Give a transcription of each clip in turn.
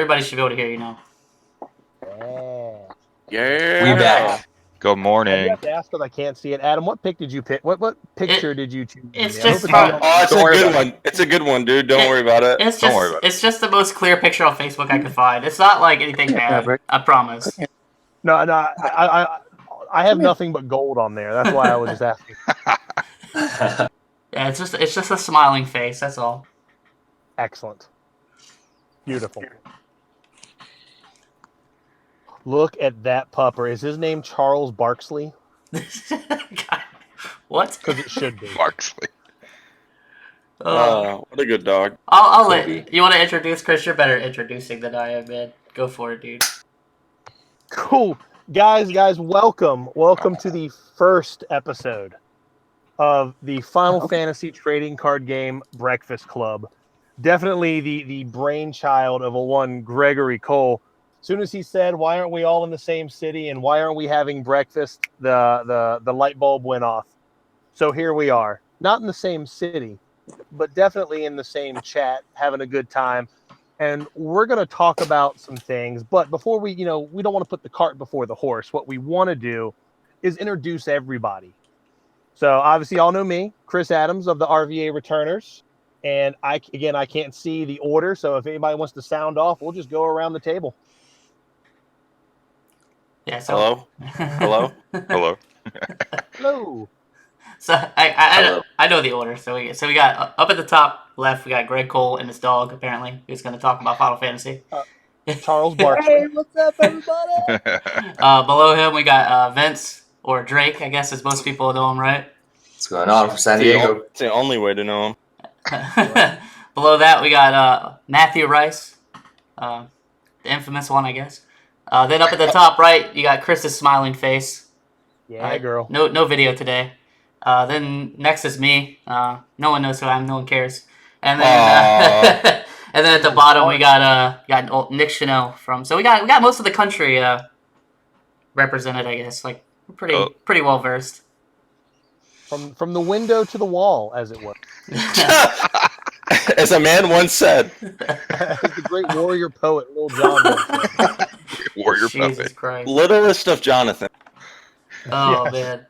Everybody should be able to hear you now. Yeah. We back. Good You morning. have to ask because I can't see it. Adam, what pick did you pick? What picture did you choose? It's I hope just it's from- not- Oh, it's Don't a worry good about one. It's a good one, dude. Don't worry about it. It's Don't worry just about it. it's just the most clear picture on Facebook I could find. It's not like anything bad. Rick. I promise. No, I have nothing but gold on there. That's why I was just asking. Yeah, it's just a smiling face. That's all. Excellent. Beautiful. Look at that pupper. Is his name Charles Barksley? God, what? Because it should be. Barksley. What a good dog. I'll Could let be. you want to introduce Chris. You're better at introducing than I am, man. Go for it, dude. Cool. Guys, welcome. Welcome to the first episode of the Final Fantasy trading card game Breakfast Club. Definitely the brainchild of a one Gregory Cole. As soon as he said, "Why aren't we all in the same city and why aren't we having breakfast?" the light bulb went off. So here we are, not in the same city, but definitely in the same chat, having a good time. And we're going to talk about some things. But before we don't want to put the cart before the horse. What we want to do is introduce everybody. So obviously, y'all know me, Chris Adams of the RVA Returners. And I can't see the order. So if anybody wants to sound off, we'll just go around the table. Yeah. So. Hello? Hello. Hello. So I know the order. So we got up at the top left. We got Greg Cole and his dog. Apparently, who's going to talk about Final Fantasy. Charles Barkley. Hey, what's up, everybody? Below him, we got Vince or Drake. I guess as most people know him, right? What's going on from San Diego? It's the only way to know him. Below that, we got Matthew Rice, the infamous one, I guess. Then up at the top right, you got Chris's smiling face. Yeah, girl. No video today. Then next is me. No one knows who I am. No one cares. And then and then at the bottom we got old Nick Chanel from. So we got most of the country represented. I guess like we're pretty well versed. From the window to the wall, as it were. As a man once said. As the great warrior poet, Lil Jon once said. Warrior Jesus puppet. Christ. Littlest of Jonathan. Oh Yes. man.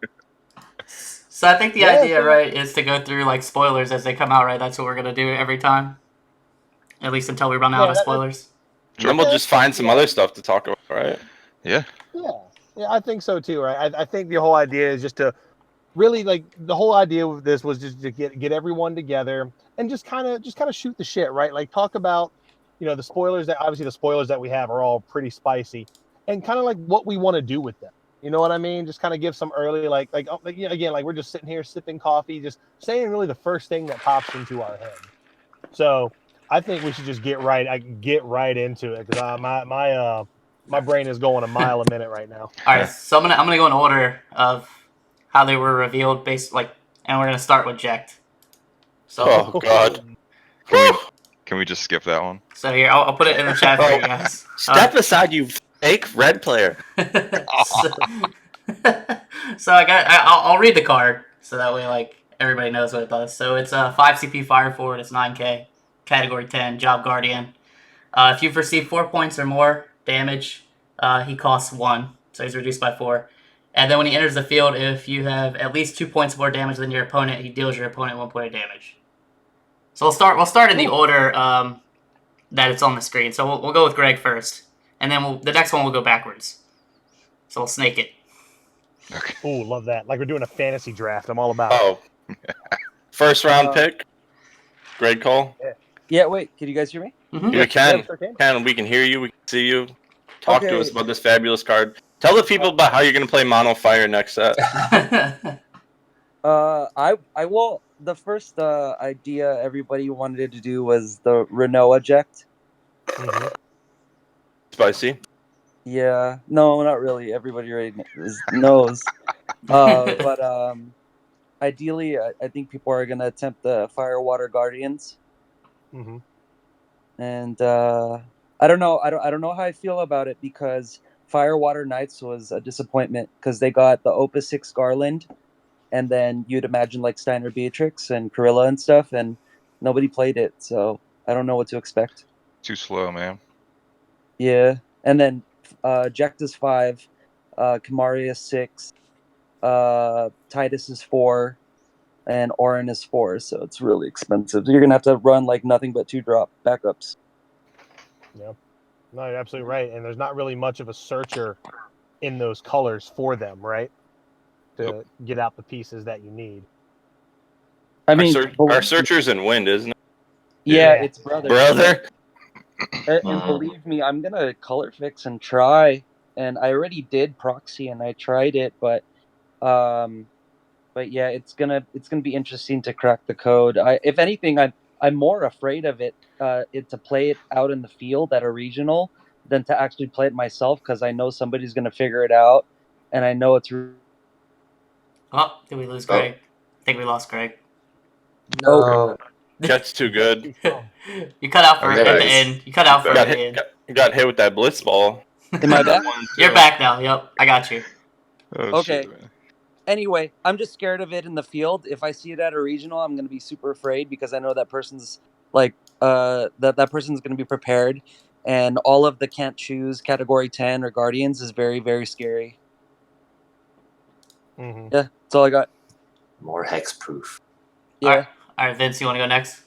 So I think the idea, right, is to go through like spoilers as they come out, right? That's what we're gonna do every time. At least until we run out of spoilers. Then we'll just find some other stuff to talk about, right? Yeah. Yeah, I think so too, right? I think the whole idea is just to really the whole idea of this was just to get everyone together and just kind of shoot the shit, right? Like talk about the spoilers that we have are all pretty spicy, and kind of like what we want to do with them. You know what I mean? Just kind of give some early again, like we're just sitting here sipping coffee, just saying really the first thing that pops into our head. So I think we should just get right into it because my brain is going a mile a minute right now. All right, so I'm gonna go in order of how they were revealed, and we're gonna start with Jekt. So, Oh God. Can we just skip that one? so here I'll put it in the chat for you guys. Step aside, you fake red player. So I'll read the card so that way like everybody knows what it does. So it's a 5 CP fire forward. It's 9K, category 10, job guardian. If you've received 4 points or more damage, he costs 1, so he's reduced by 4. And then when he enters the field, if you have at least 2 points more damage than your opponent, he deals your opponent 1 point of damage. So we'll start in the order that it's on the screen. So we'll go with Greg first, and then the next one will go backwards. So we'll snake it. Okay. Ooh, love that! Like we're doing a fantasy draft. I'm all about it. Oh. First round pick. Greg Cole. Yeah, wait. Can you guys hear me? Mm-hmm. We can. Yeah, sure can. Can. We can hear you. We can see you. Talk to Okay. us about this fabulous card. Tell the people about how you're going to play Mono Fire next set. I will. The first idea everybody wanted to do was the Renault eject. Mhm. Spicy. Yeah, no, not really. Everybody already knows. But ideally, I think people are gonna attempt the Fire Water Guardians, Mhm. and I don't know. I don't know how I feel about it because Fire Water Knights was a disappointment because they got the Opus VII Garland, and then you'd imagine like Steiner Beatrix and Corilla and stuff, and nobody played it, so I don't know what to expect. Too slow, man. Yeah, and then Jex is 5, Kamari is 6, Titus is 4, and Orin is 4. So it's really expensive. You're gonna have to run like nothing but 2-drop backups. Yeah. No, you're absolutely right. And there's not really much of a searcher in those colors for them, right? To get out the pieces that you need. I mean, Our searcher's in wind, isn't it? yeah, Yeah. it's brother. Brother? And believe me, I'm gonna color fix and try. And I already did proxy and I tried it, but yeah, it's gonna be interesting to crack the code. If anything, I'm more afraid of it to play it out in the field at a regional than to actually play it myself, because I know somebody's gonna figure it out, and I know it's. Oh, did we lose Greg? I think we lost Greg. No. Jet's too good. You cut out for Oh, at there the he is. end. You cut out for Got the hit, end. got hit with that blitz ball. Am I back? You're back now. Yep, I got you. Oh, Okay. shit, man. Anyway, I'm just scared of it in the field. If I see it at a regional, I'm gonna be super afraid, because I know that person's like that person's gonna be prepared, and all of the can't choose category 10 or guardians is very, very scary. Mm-hmm. Yeah, that's all I got. More hexproof. Yeah. All right, Vince, you want to go next?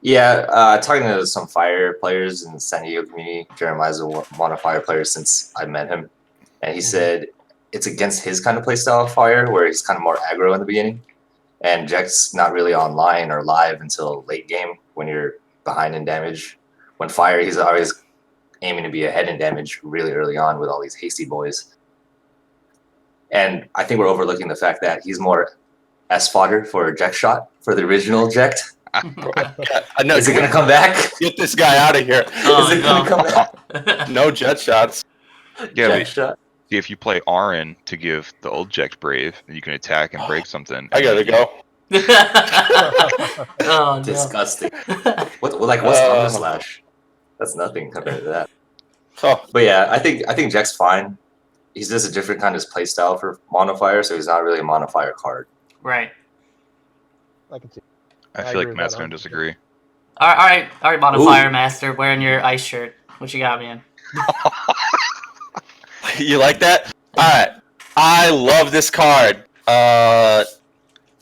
Yeah, talking to some fire players in the San Diego community, Jeremiah's one of fire players since I met him, and he said it's against his kind of playstyle of fire, where he's kind of more aggro in the beginning, and Jack's not really online or live until late game when you're behind in damage. When fire, he's always aiming to be ahead in damage really early on with all these hasty boys. And I think we're overlooking the fact that he's more S fodder for Jack shot for the original Jack. I know. Is it going to come back? Get this guy out of here. Oh, Is it going to come back? No jet shots. Yeah, Jack but shot. see, if you play Arin to give the old Ject Brave, you can attack and break something. I gotta go. Oh no! Disgusting. What's Armor Slash? That's nothing compared to that. Oh, But yeah, I think Jack's fine. He's just a different kind of play style for Monofire, so he's not really a Monofire card. Right. I can see. I I feel agree like with Matt's that. gonna disagree. All right, Modifier Ooh. Master, wearing your ice shirt. What you got, man? you like that? All right. I love this card. A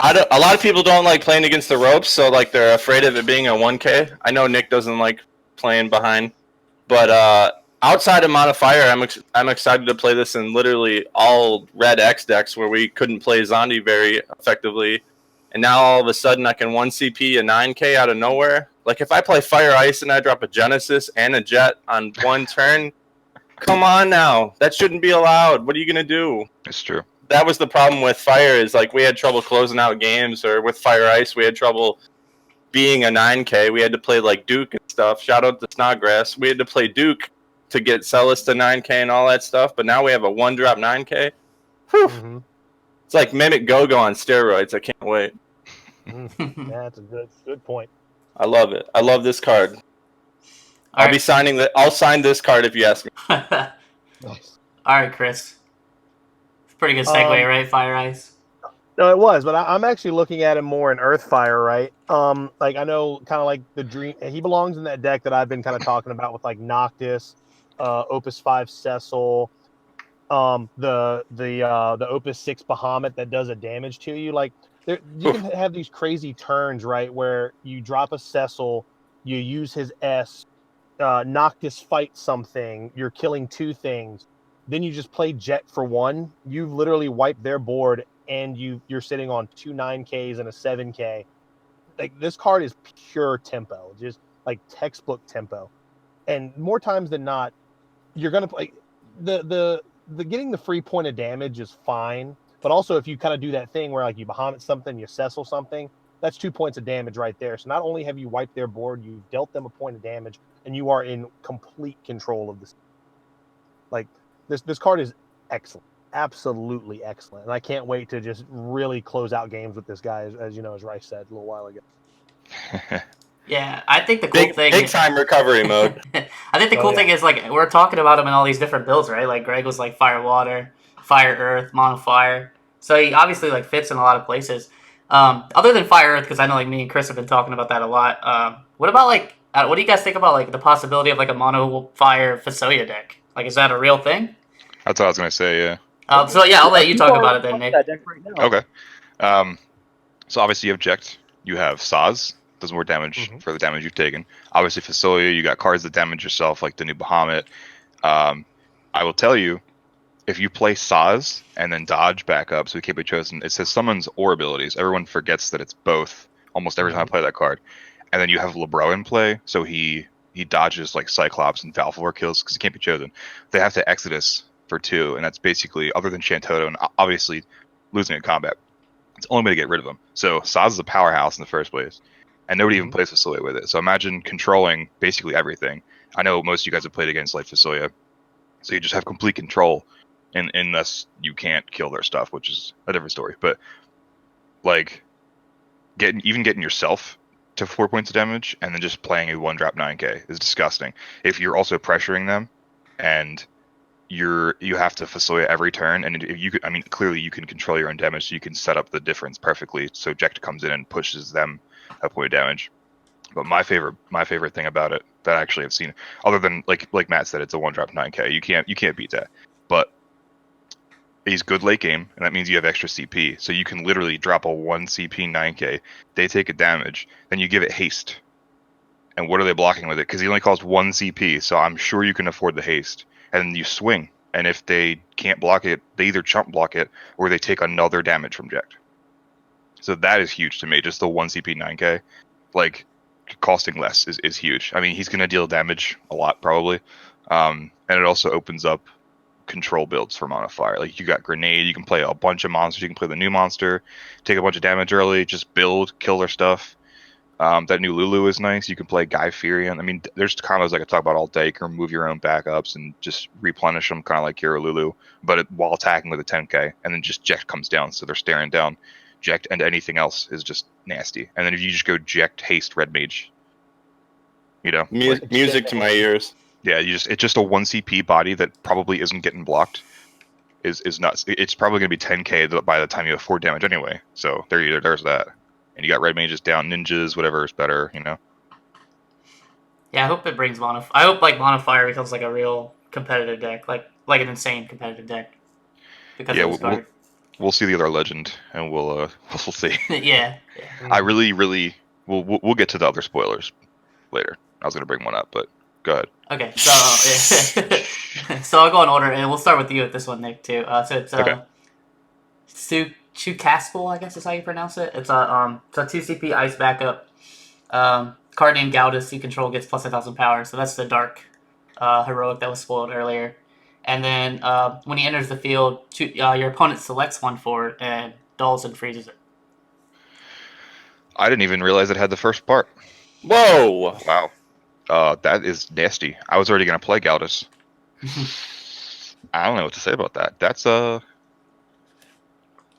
lot of people don't like playing against the ropes, so like they're afraid of it being a 1K. I know Nick doesn't like playing behind, but outside of Modifier, I'm excited to play this in literally all red X decks where we couldn't play Zombie very effectively, and now all of a sudden I can 1 CP a 9K out of nowhere. Like if I play Fire Ice and I drop a Genesis and a Jet on one turn, come on now, that shouldn't be allowed. What are you gonna do? It's true. That was the problem with Fire, is like we had trouble closing out games, or with Fire Ice we had trouble being a 9K. We had to play like Duke and stuff. Shout out to Snodgrass. We had to play Duke to get Celis to 9K and all that stuff, but now we have a 1-drop 9K. Whew. Mm-hmm. It's like Mimic Go-Go on steroids. I can't wait. Yeah, that's a good point. I love it. I love this card. I'll sign this card if you ask me. Nice. All right, Chris. Pretty good segue, right? Fire Ice. No, it was, but I'm actually looking at him more in Earthfire, right? Like I know, kind of like the Dream. He belongs in that deck that I've been kind of talking about with like Noctis, Opus V Cecil, the Opus VI Bahamut that does a damage to you. Like you can have these crazy turns, right, where you drop a Cecil, you use his S, Noctis fights something, you're killing 2 things. Then you just play Jet for 1. You've literally wiped their board, and you're sitting on 2 9Ks and a 7K. Like this card is pure tempo, just like textbook tempo. And more times than not, you're gonna play the getting the free point of damage is fine. But also if you kind of do that thing where like you Bahamut something, you Cecil something, that's 2 points of damage right there. So not only have you wiped their board, you've dealt them a point of damage, and you are in complete control of this. Like this card is excellent, absolutely excellent, and I can't wait to just really close out games with this guy, as you know, as Rice said a little while ago. Yeah, I think the cool thing. Big time recovery mode. I think the cool thing is like we're talking about him in all these different builds, right? Like Greg was like Fire Water, Fire Earth, Mono Fire. So he obviously like fits in a lot of places. Other than Fire Earth, because I know like me and Chris have been talking about that a lot. What about like What do you guys think about like the possibility of like a mono fire Fasoya deck? Like, is that a real thing? That's what I was gonna say. Yeah. So yeah, I'll let you People talk are about already it then, playing Nick. that deck right now. Okay. So obviously you have Jekt, you have Saz, does more damage Mhm. for the damage you've taken. Obviously Fasolia, you got cards that damage yourself, like the new Bahamut. I will tell you, if you play Saz and then dodge back up, so he can't be chosen, it says summons or abilities. Everyone forgets that it's both almost every time I play that card. And then you have Lebro in play, so he dodges like Cyclops and Valvor kills because he can't be chosen. They have to Exodus for 2, and that's basically, other than Shantoto and obviously losing in combat, it's the only way to get rid of him. So Saz is a powerhouse in the first place, and nobody even plays Fasolia with it. So imagine controlling basically everything. I know most of you guys have played against like Fasolia, so you just have complete control, and unless you can't kill their stuff, which is a different story. But like getting yourself to 4 points of damage and then just playing a 1-drop 9k is disgusting. If you're also pressuring them and you have to Fasolia every turn, and if you could, I mean, clearly you can control your own damage, so you can set up the difference perfectly. So Jekt comes in and pushes them a point of damage. But my favorite thing about it that I actually have seen, other than like Matt said, it's a 1-drop 9k. You can't beat that. But he's good late game, and that means you have extra CP. So you can literally drop a 1 CP 9k. They take a damage, then you give it haste. And what are they blocking with it? Because he only costs 1 CP, so I'm sure you can afford the haste. And then you swing, and if they can't block it, they either chump block it or they take another damage from Jekt. So that is huge to me. Just the 1 CP 9k, like costing less is huge. I mean, he's going to deal damage a lot probably, and it also opens up control builds for Mono Fire. Like you got Grenade, you can play a bunch of monsters. You can play the new monster, take a bunch of damage early, just build, kill their stuff. That new Lulu is nice. You can play Guy Furion. I mean, there's combos I could talk about all day. You can remove your own backups and just replenish them, kind of like Hero Lulu, but while attacking with a 10k, and then just Jekt comes down, so they're staring down. Jekt and anything else is just nasty. And then if you just go Jekt, Haste, Red Mage, you know, like, Music to my ears. yeah, it's just a 1 CP body that probably isn't getting blocked. Is nuts. It's probably going to be 10k by the time you have 4 damage anyway. So there's that. And you got red mages down, ninjas, whatever is better, you know. Yeah, I hope it brings mono. I hope like mono fire becomes like a real competitive deck, like an insane competitive deck because Yeah, of this card. we'll see the other legend, and we'll see. Yeah. I really we'll get to the other spoilers later. I was going to bring one up, but go ahead. Okay, so so I'll go in order, and we'll start with you with this one, Nick. Too. So it's Okay. Chukaspel, I guess is how you pronounce it. It's a 2 CP ice backup. Card named Galdus you control gets plus 1,000 power, so that's the dark heroic that was spoiled earlier. And then when he enters the field, your opponent selects one for it and dulls and freezes it. I didn't even realize it had the first part. Whoa! Wow. That is nasty. I was already going to play Galdus. I don't know what to say about that.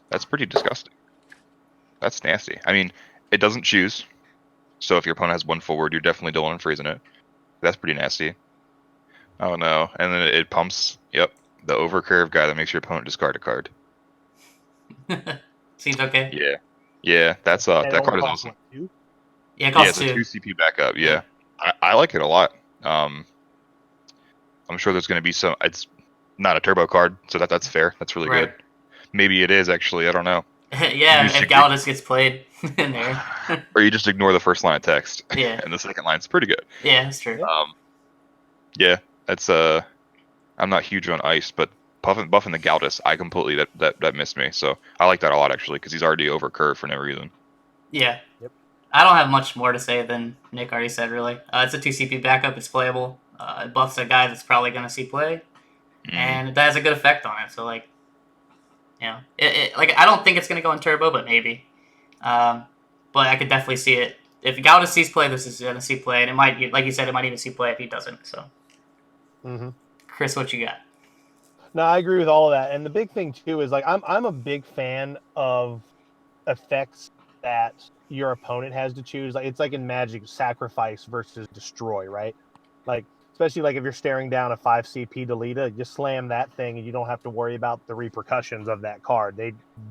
That's pretty disgusting. That's nasty. I mean, it doesn't choose. So if your opponent has 1 forward, you're definitely dulling and freezing it. That's pretty nasty. Oh no. And then it pumps, yep, the overcurve guy that makes your opponent discard a card. Seems okay. Yeah. Yeah, that's And it that only card is costs, awesome. what, 2? Yeah, it Yeah, costs it's a 2. 2 CP backup, yeah. I like it a lot. I'm sure there's gonna be some, it's not a turbo card, so that's fair. That's really Right. good. Maybe it is actually, I don't know. Yeah, if Galdus gets played in there. Or you just ignore the first line of text. Yeah. And the second line's pretty good. Yeah, that's true. Yeah, that's I'm not huge on ice, but buffing the Galdus, I completely that missed me. So I like that a lot actually because he's already over curve for no reason. Yeah. Yep. I don't have much more to say than Nick already said, really. It's a 2 CP backup. It's playable. It buffs a guy that's probably going to see play. And that has a good effect on it. So, like, you know, like I don't think it's going to go in turbo, but maybe. But I could definitely see it. If Galdus sees play, this is going to see play. And it might, like you said, it might even see play if he doesn't. So, Chris, what you got? No, I agree with all of that. And the big thing too is like I'm a big fan of effects that your opponent has to choose. Like it's like in Magic, sacrifice versus destroy, right? Like especially like if you're staring down a 5 CP Deleta, you slam that thing and you don't have to worry about the repercussions of that card.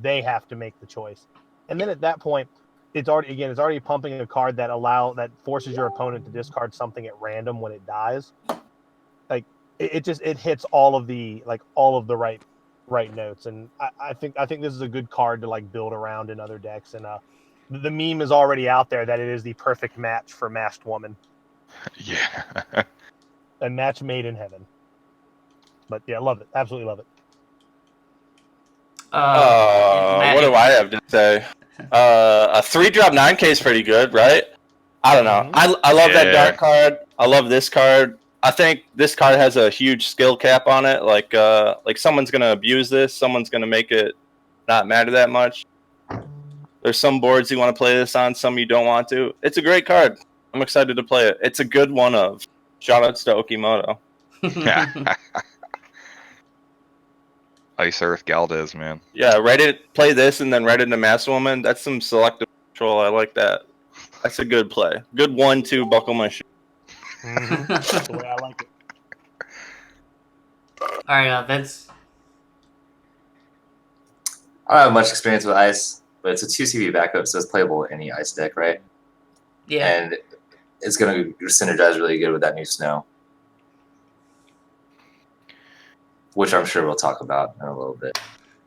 They have to make the choice. And then at that point, it's already pumping a card that forces your opponent to discard something at random when it dies. Like it hits all of the right notes, and I think this is a good card to like build around in other decks. And the meme is already out there that it is the perfect match for Masked Woman, Yeah. a match made in heaven. But yeah, love it, absolutely love it. Matt, What do I have to say? A 3-drop 9K is pretty good, right? I don't know. I love that Yeah. dark card. I love this card. I think this card has a huge skill cap on it. Like someone's gonna abuse this. Someone's gonna make it not matter that much. There's some boards you want to play this on, some you don't want to. It's a great card. I'm excited to play it. It's a good one of. Shoutouts to Okimoto. Ice Earth Galdes, man. Yeah, ready to play this and then right into Mass Woman. That's some selective control. I like that. That's a good play. Good 1-2 buckle my shoe. That's the way I like it. All right, Vince. I don't have much experience with ice, but it's a 2 CV backup, so it's playable with any ice deck, right? Yeah. And it's going to synergize really good with that new snow, which I'm sure we'll talk about in a little bit.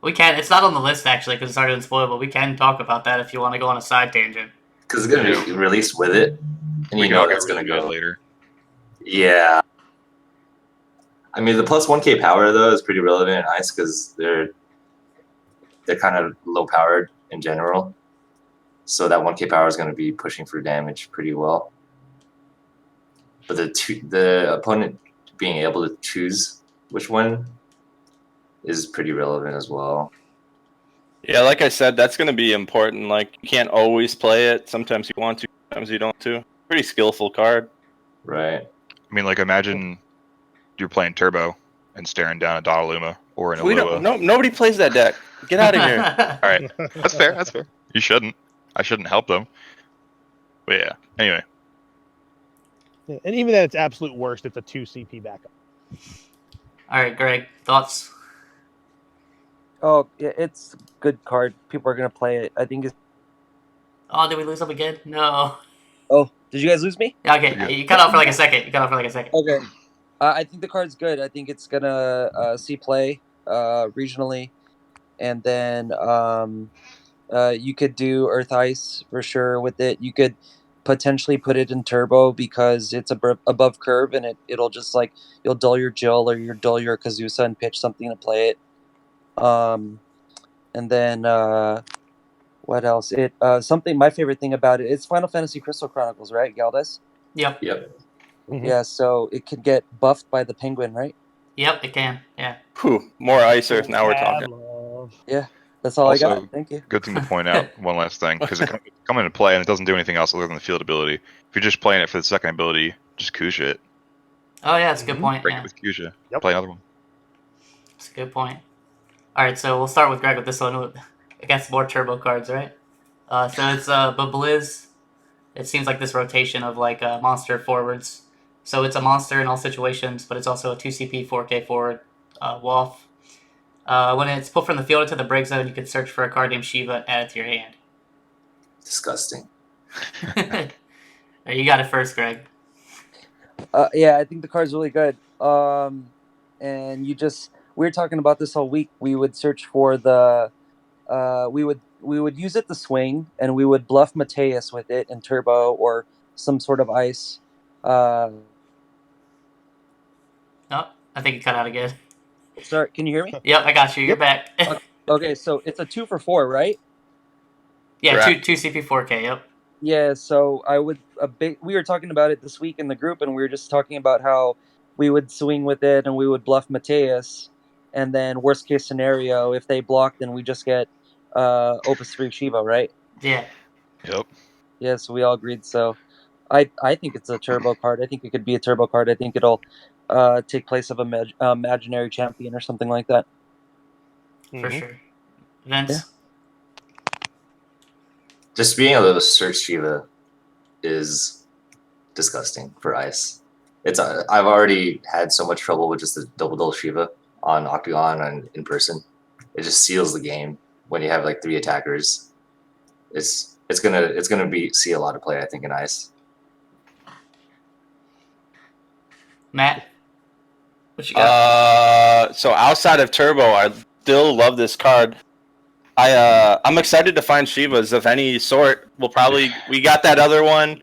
We can. It's not on the list actually because it's already been spoiled, but we can talk about that if you want to go on a side tangent. Because it's going to be released with it, and We you can know all get that's going to really go good later. Yeah. I mean, the plus 1K power, though, is pretty relevant in ice because they're kind of low powered in general. So that 1K power is going to be pushing for damage pretty well. But the opponent being able to choose which one is pretty relevant as well. Yeah, like I said, that's going to be important. Like, you can't always play it. Sometimes you want to, sometimes you don't to. Pretty skillful card. Right. I mean, like, imagine you're playing Turbo and staring down at Donnaluma or an We Alua. don't. Nobody plays that deck. Get out of here. All right, that's fair. That's fair. You shouldn't. I shouldn't help them. But yeah. Anyway, Yeah, and even at its absolute worst, it's a 2 CP backup. All right, Greg, thoughts? Oh, yeah, it's a good card. People are gonna play it. I think it's. Oh, did we lose him again? No. Oh, did you guys lose me? Yeah, You're okay, good. you cut off for like a second. Okay. I think the card's good. I think it's gonna see play regionally, and then you could do Earth Ice for sure with it. You could potentially put it in Turbo because it's above curve, and it'll just like you'll dull your Jill or you'll dull your Kazusa and pitch something to play it. And then what else? It something my favorite thing about it. It's Final Fantasy Crystal Chronicles, right, Galdes? Yep. Mhm. Yeah, so it could get buffed by the penguin, right? Yep, it can. Yeah. Whew, more Ice Earth. Now we're Bad talking. love. Yeah, that's all I Also, got. Thank you. good thing to point out, one last thing, because it come into play and it doesn't do anything else other than the field ability. If you're just playing it for the second ability, just Kusha it. Oh yeah, that's a good point. Break Yeah, it with Kusha. Yep. Play another one. that's a good point. All right, so we'll start with Greg with this one. I guess more turbo cards, right? So it's but Blizz. It seems like this rotation of like monster forwards. So it's a monster in all situations, but it's also a 2 CP 4K forward WAF. When it's put from the field into the break zone, you can search for a card named Shiva and add it to your hand. Disgusting. You got it first, Greg. Yeah, I think the card's really good. And we were talking about this all week. We would search for the we would use it to swing, and we would bluff Mateus with it in Turbo or some sort of ice. Oh, I think you cut out again. Sorry, can you hear me? Yep, I got you. You're back. Okay, so it's a 2-for-4, right? Yeah, Correct. 2 CP 4K. Yep. Yeah, so we were talking about it this week in the group, and we were just talking about how we would swing with it and we would bluff Mateus, and then worst case scenario, if they block, then we just get Opus 3 Shiva, right? Yeah. Yep. Yeah, so we all agreed. So I think it's a turbo card. I think it could be a turbo card. I think it'll take place of a imaginary champion or something like that. For sure. Vince. Yeah. Just being able to search Shiva is disgusting for ice. I've already had so much trouble with just the double Shiva on Octagon and in person. It just seals the game when you have like 3 attackers. It's it's gonna see a lot of play, I think, in ice. Matt, what you got? So outside of Turbo, I still love this card. I'm excited to find Shivas of any sort. We got that other one.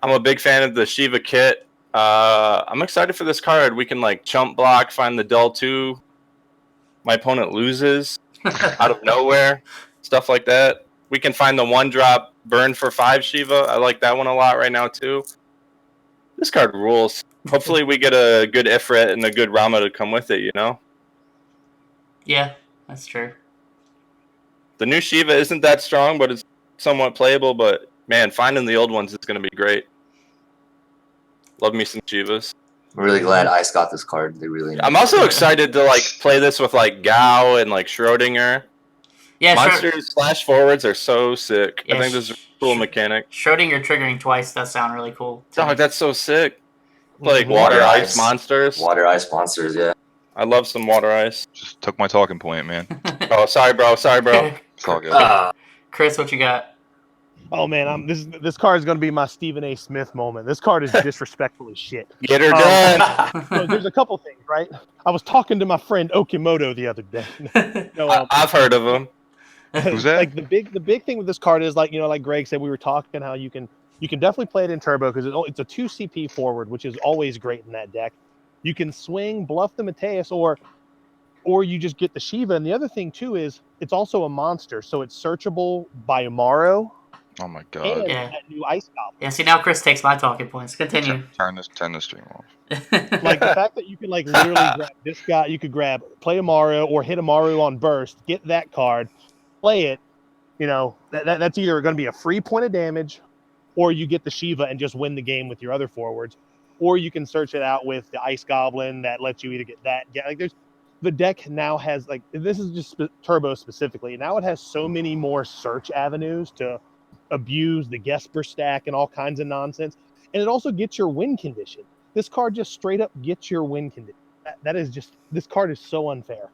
I'm a big fan of the Shiva kit. I'm excited for this card. We can like chump block, find the Dull 2. My opponent loses out of nowhere, stuff like that. We can find the 1-drop burn for 5 Shiva. I like that one a lot right now too. This card rules. Hopefully we get a good Ifrit and a good Rama to come with it, you know? Yeah, that's true. The new Shiva isn't that strong, but it's somewhat playable. But man, finding the old ones is going to be great. Love me some Shivas. I'm really glad Ice got this card. They really. I'm also excited to like play this with like Gao and like Schrodinger. Yeah, Monsters / forwards are so sick. Yeah, I think this is a cool mechanic. Schrodinger triggering twice does sound really cool. Dog, that's so sick. Like Water water ice ice. monsters. Water ice monsters, yeah. I love some water ice. Just took my talking point, man. Oh, sorry, bro. Sorry, bro. It's all good. Chris, what you got? Oh man, this card is going to be my Stephen A. Smith moment. This card is disrespectful as shit. Get her done. So there's a couple things, right? I was talking to my friend Okimoto the other day. I've heard of him. Who's that? Like the big thing with this card is like like Greg said, we were talking how you can definitely play it in Turbo because it's a 2 CP forward, which is always great in that deck. You can swing, bluff the Mateus, or you just get the Shiva. And the other thing too is it's also a monster, so it's searchable by Amaro. Oh my god! And Yeah. that new Ice Goblin. Yeah, see now Chris takes my talking points. Continue. Turn the stream off. Like the fact that you can like literally grab this guy, you could play Amaro or hit Amaro on burst, get that card, play it. That's either going to be a free point of damage, or you get the Shiva and just win the game with your other forwards, or you can search it out with the Ice Goblin that lets you either get that. The deck now has like this is just Turbo specifically. Now it has so many more search avenues to abuse the Gesper stack and all kinds of nonsense, and it also gets your win condition. This card just straight up gets your win condition. That is just this card is so unfair.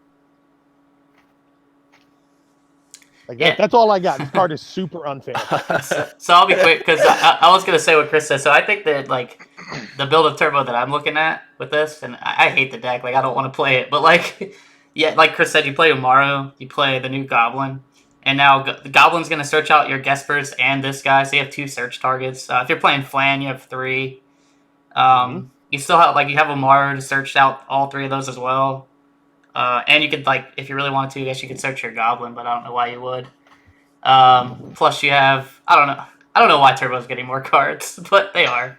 Like that's all I got. This card is super unfair. So I'll be quick because I was gonna say what Chris said. So I think that like the build of Turbo that I'm looking at with this, and I hate the deck. Like I don't want to play it, but like yeah, like Chris said, you play Umaru, you play the new Goblin. And now the Goblin's going to search out your Gespers and this guy, so you have 2 search targets. If you're playing Flan, you have 3. You still have you have Umaru to search out all 3 of those as well. And you could if you really wanted to, I guess you could search your Goblin, but I don't know why you would. Plus you have I don't know why Turbo's getting more cards, but they are.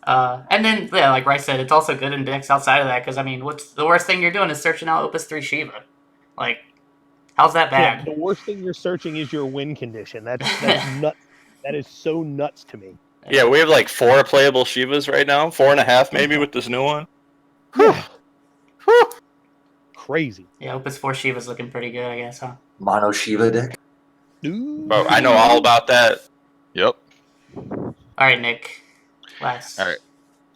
And then yeah, like Rice said, it's also good in decks outside of that because I mean, what's the worst thing you're doing is searching out Opus 3 Shiva, like. How's that bad? Yeah, the worst thing you're searching is your win condition. That's nuts. That is so nuts to me. Yeah, we have like 4 playable Shivas right now. 4.5 maybe with this new one. Yeah. Crazy. Yeah, Opus 4 Shiva's looking pretty good, I guess, huh? Mono Shiva deck. Ooh. Bro, I know all about that. Yep. All right, Nick. Last. All right.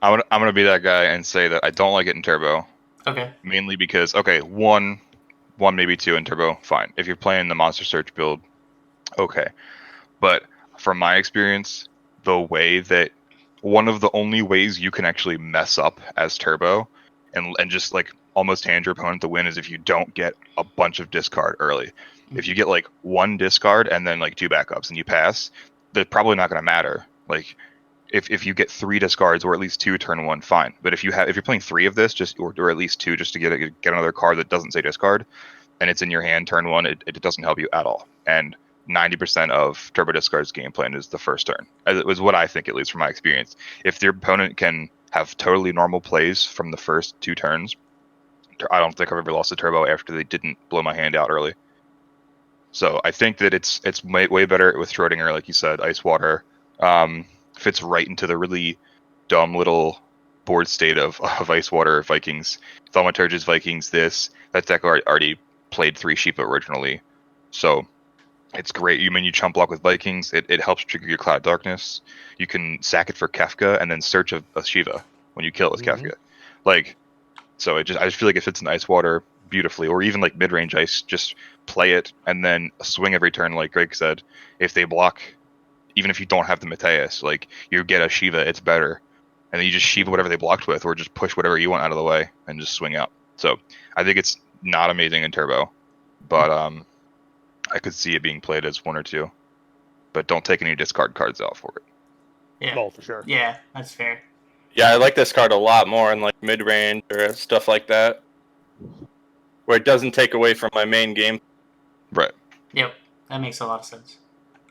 I'm gonna be that guy and say that I don't like it in Turbo. Okay. Mainly because one maybe 2 in Turbo, fine. If you're playing the Monster Search build, okay. But from my experience, the way that one of the only ways you can actually mess up as Turbo and just like almost hand your opponent the win is if you don't get a bunch of discard early. If you get like 1 discard and then like 2 backups and you pass, they're probably not going to matter. Like if you get 3 discards or at least 2 turn 1, fine. But if you're playing 3 of this, or at least 2 just to get another card that doesn't say discard, and it's in your hand turn 1, it doesn't help you at all. And 90% of Turbo Discard's game plan is the first turn. It was what I think, at least from my experience. If your opponent can have totally normal plays from the first 2 turns, I don't think I've ever lost a Turbo after they didn't blow my hand out early. So I think that it's way better with Schrodinger, like you said, Ice Water. Fits right into the really dumb little board state of Ice Water Vikings. Thaumaturge's Vikings, that deck already played 3 Shiva originally. So it's great. You chump block with Vikings, it helps trigger your Cloud Darkness. You can sack it for Kefka and then search a Shiva when you kill it with Kefka. So I just feel like it fits in Ice Water beautifully, or even like mid-range Ice, just play it and then swing every turn like Greg said. If they block even if you don't have the Mateus, like you get a Shiva, it's better, and then you just Shiva whatever they blocked with, or just push whatever you want out of the way and just swing out. So I think it's not amazing in turbo, but I could see it being played as 1 or 2, but don't take any discard cards out for it. Yeah. Oh, for sure. Yeah, that's fair. Yeah, I like this card a lot more in like mid range or stuff like that, where it doesn't take away from my main game. Right. Yep, that makes a lot of sense.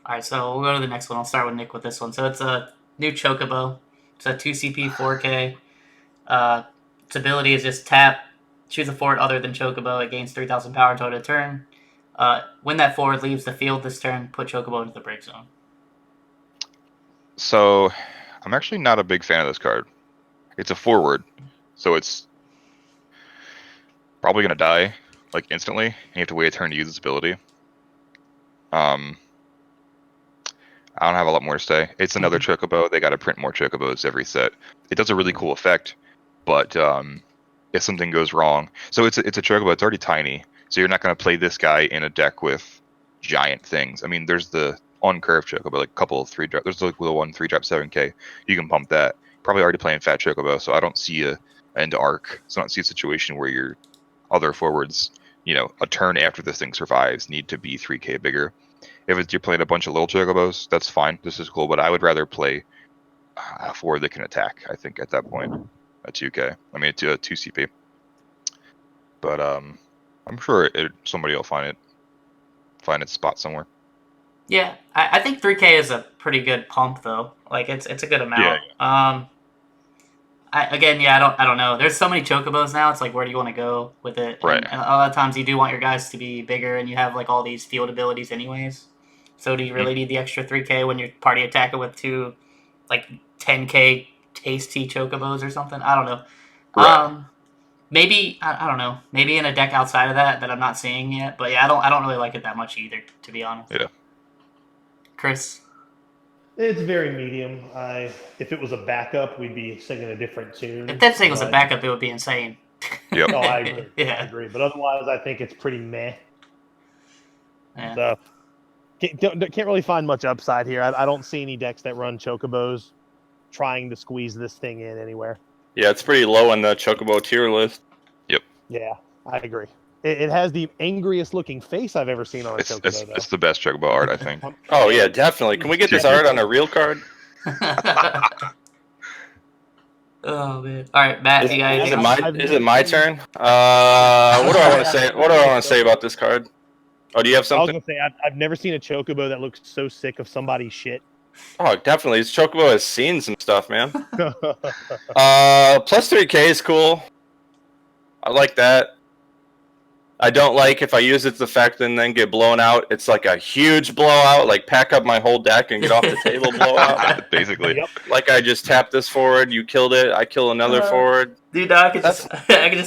All right, so we'll go to the next one. I'll start with Nick with this one. So it's a new Chocobo. It's a 2 CP 4K. Its ability is just tap, choose a forward other than Chocobo. It gains 3,000 power total turn. When that forward leaves the field this turn, put Chocobo into the break zone. So I'm actually not a big fan of this card. It's a forward, so it's probably gonna die like instantly. And you have to wait a turn to use its ability. I don't have a lot more to say. It's another Chocobo. They got to print more Chocobos every set. It does a really cool effect, but if something goes wrong, so it's a Chocobo. It's already tiny, so you're not going to play this guy in a deck with giant things. I mean, there's the uncurved Chocobo, like a couple of 3-drop. There's the one 3-drop 7K. You can pump that. Probably already playing fat Chocobo, so I don't see a end arc. So I don't see a situation where your other forwards, a turn after this thing survives, need to be 3K bigger. If you're playing a bunch of little Chocobos, that's fine. This is cool, but I would rather play a forward that can attack, I think, at that point. A 2K. I mean, a 2 CP. But I'm sure somebody will find its spot somewhere. Yeah, I think 3K is a pretty good pump though. Like it's a good amount. Yeah. I don't know. There's so many Chocobos now. It's like, where do you want to go with it? Right. And a lot of times you do want your guys to be bigger, and you have like all these field abilities anyways. So do you really need the extra 3K when you're party attacking with 2, like 10K tasty Chocobos or something? I don't know. Right. Maybe I don't know. Maybe in a deck outside of that I'm not seeing yet. But yeah, I don't really like it that much either, to be honest. Yeah. Chris. It's very medium. If it was a backup, we'd be singing a different tune. If that thing was a backup, it would be insane. Yep. Oh, I agree. Yeah. I agree. But otherwise, I think it's pretty meh. Yeah. So can't really find much upside here. I don't see any decks that run Chocobos trying to squeeze this thing in anywhere. Yeah, it's pretty low on the Chocobo tier list. Yeah, I agree. It has the angriest looking face I've ever seen on a Chocobo, though. It's the best Chocobo art, I think. Oh yeah, definitely. Can we get this art on a real card? Oh man! All right, Matt. You got anything? Is it my turn? What do I want to say? What do I want to say about this card? Oh, do you have I was something? gonna say I've never seen a Chocobo that looks so sick of somebody's shit. Oh, definitely. This Chocobo has seen some stuff, man. Plus 3K is cool. I like that. I don't like if I use its effect and then get blown out. It's like a huge blowout, like pack up my whole deck and get off the table blowout. Basically. Yep. Like I just tapped this forward, you killed it, I kill another forward. Dude, I can just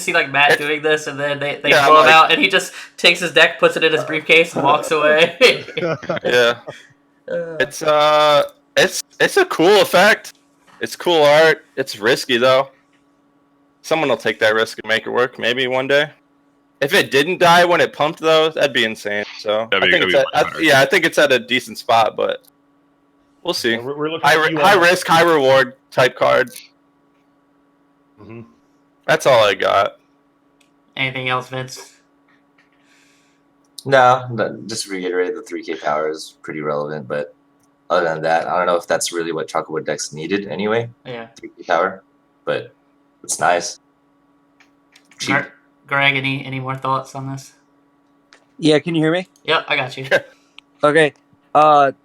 see like Matt doing this, and then they Yeah, blow him like- out, and he just takes his deck, puts it in his briefcase, and walks away. Yeah. It's a cool effect. It's cool art. It's risky though. Someone will take that risk and make it work maybe one day. If it didn't die when it pumped though, that'd be insane. So I think it's at a decent spot, but we'll see. Yeah, we're looking at High risk, high reward type card. Mm-hmm. That's all I got. Anything else, Vince? No, just to reiterate, the 3K power is pretty relevant, but other than that, I don't know if that's really what Chocobo decks needed anyway. Yeah. 3K power, but it's nice. Cheap. Greg, any more thoughts on this? Yeah, can you hear me? Yep, I got you. Okay.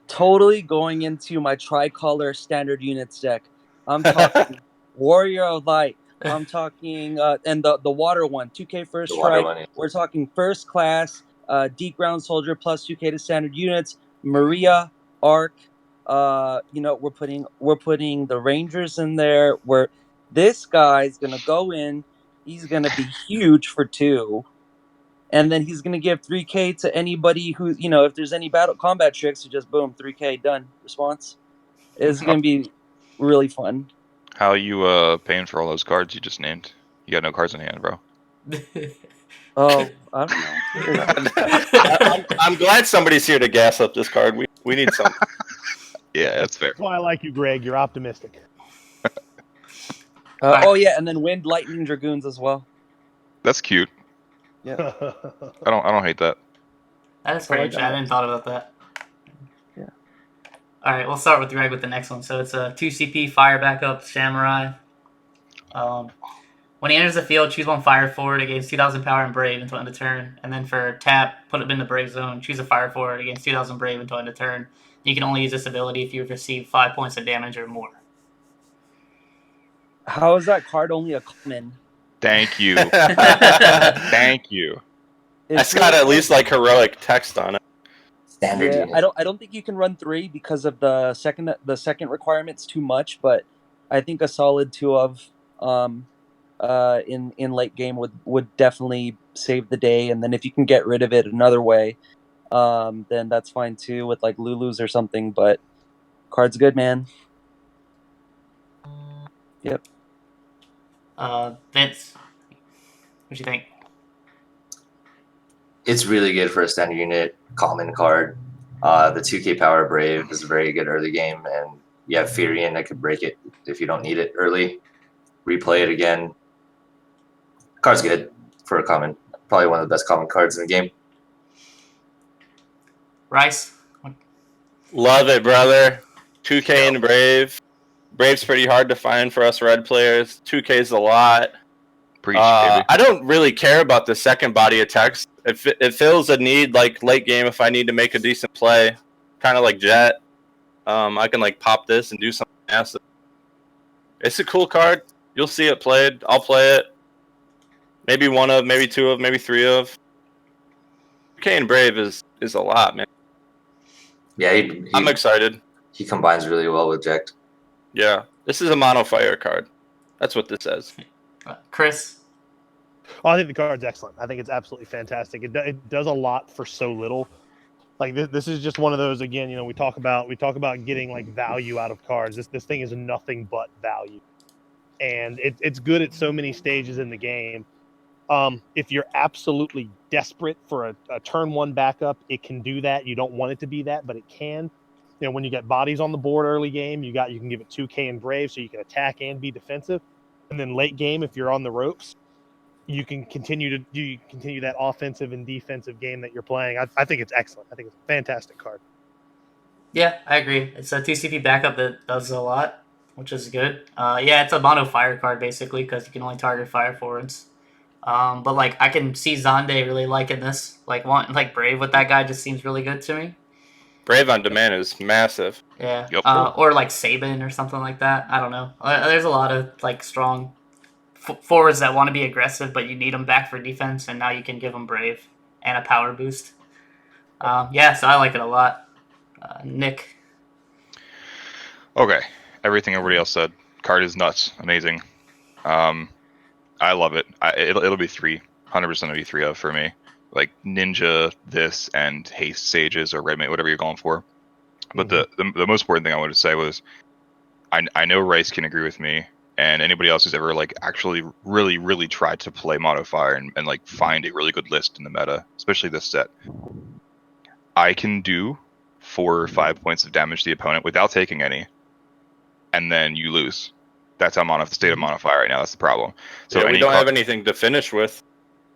Totally going into my tricolor standard units deck. I'm talking Warrior of Light. I'm talking and the water one, 2K first The water strike. one, yeah. We're talking first class, deep ground soldier plus 2K to standard units. Maria, Arc. We're putting the Rangers in there. Where this guy's gonna go in. He's gonna be huge for 2. And then he's going to give 3K to anybody who, if there's any battle combat tricks, you just boom, 3K, done, response. It's going to be really fun. How are you paying for all those cards you just named? You got no cards in hand, bro. Oh, I don't know. I'm glad somebody's here to gas up this card. We need some. Yeah, that's fair. That's why I like you, Greg. You're optimistic. Alright. Oh yeah, and then Wind Lightning Dragoons as well. That's cute. Yeah. I don't hate that. That is So, pretty like, interesting. I didn't thought about that. Yeah. All right, we'll start with Greg with the next one. So it's a 2 CP fire backup samurai. When he enters the field, choose one fire forward against 2,000 power and brave until end of turn. And then for tap, put him in the brave zone. Choose a fire forward against 2,000 brave until end of turn. You can only use this ability if you've received 5 points of damage or more. How is that card only a common? Thank you. Thank you. That's got at least like heroic text on it. Standard Yeah, unit. I don't think you can run 3 because of the second requirement's too much, but I think a solid 2 of in late game would definitely save the day. And then if you can get rid of it another way, then that's fine too with like Lulu's or something. But card's good, man. Yep. Vince, what you think? It's really good for a standard unit common card. The 2K Power Brave is a very good early game, and you have Furion that could break it if you don't need it early. Replay it again. Card's good for a common. Probably one of the best common cards in the game. Rice? Love it, brother. 2K and Brave. Brave's pretty hard to find for us red players. 2K's a lot. Preach, baby. I don't really care about the second body of text. It fills a need like late game if I need to make a decent play, kind of like Jet. I can like pop this and do something massive. It's a cool card. You'll see it played. I'll play it. Maybe one of, maybe two of, maybe three of. 2K and Brave is a lot, man. Yeah, I'm excited. He combines really well with Jekt. Yeah, this is a mono fire card. That's what this says. Chris? Oh, I think the card's excellent. I think it's absolutely fantastic. It does a lot for so little. Like this is just one of those. Again, you know, we talk about getting like value out of cards. This thing is nothing but value, and it's good at so many stages in the game. If you're absolutely desperate for a turn 1 backup, it can do that. You don't want it to be that, but it can. You know, when you get bodies on the board early game, you can give it 2K and Brave, so you can attack and be defensive. And then late game, if you're on the ropes, you can continue that offensive and defensive game that you're playing. I think it's excellent. I think it's a fantastic card. Yeah, I agree. It's a 2CP backup that does a lot, which is good. Yeah, it's a mono fire card basically because you can only target fire forwards. But like I can see Zonde really liking this. Like Brave with that guy just seems really good to me. Brave on demand is massive. Yeah. Yep. Or like Saban or something like that. I don't know. There's a lot of like strong forwards that want to be aggressive, but you need them back for defense, and now you can give them Brave and a power boost. Yeah, so I like it a lot. Nick? Okay. Everything everybody else said. Card is nuts. Amazing. I love it. It'll be 3. 100% it'll be 3 of for me. Like Ninja, this, and Haste Sages or Redmate, whatever you're going for. But the most important thing I wanted to say was I know Rice can agree with me, and anybody else who's ever like actually really tried to play Modifier and like find a really good list in the meta, especially this set. I can do 4 or 5 points of damage to the opponent without taking any, and then you lose. That's how I'm on the state of Modifier right now. That's the problem. So yeah, we don't have anything to finish with.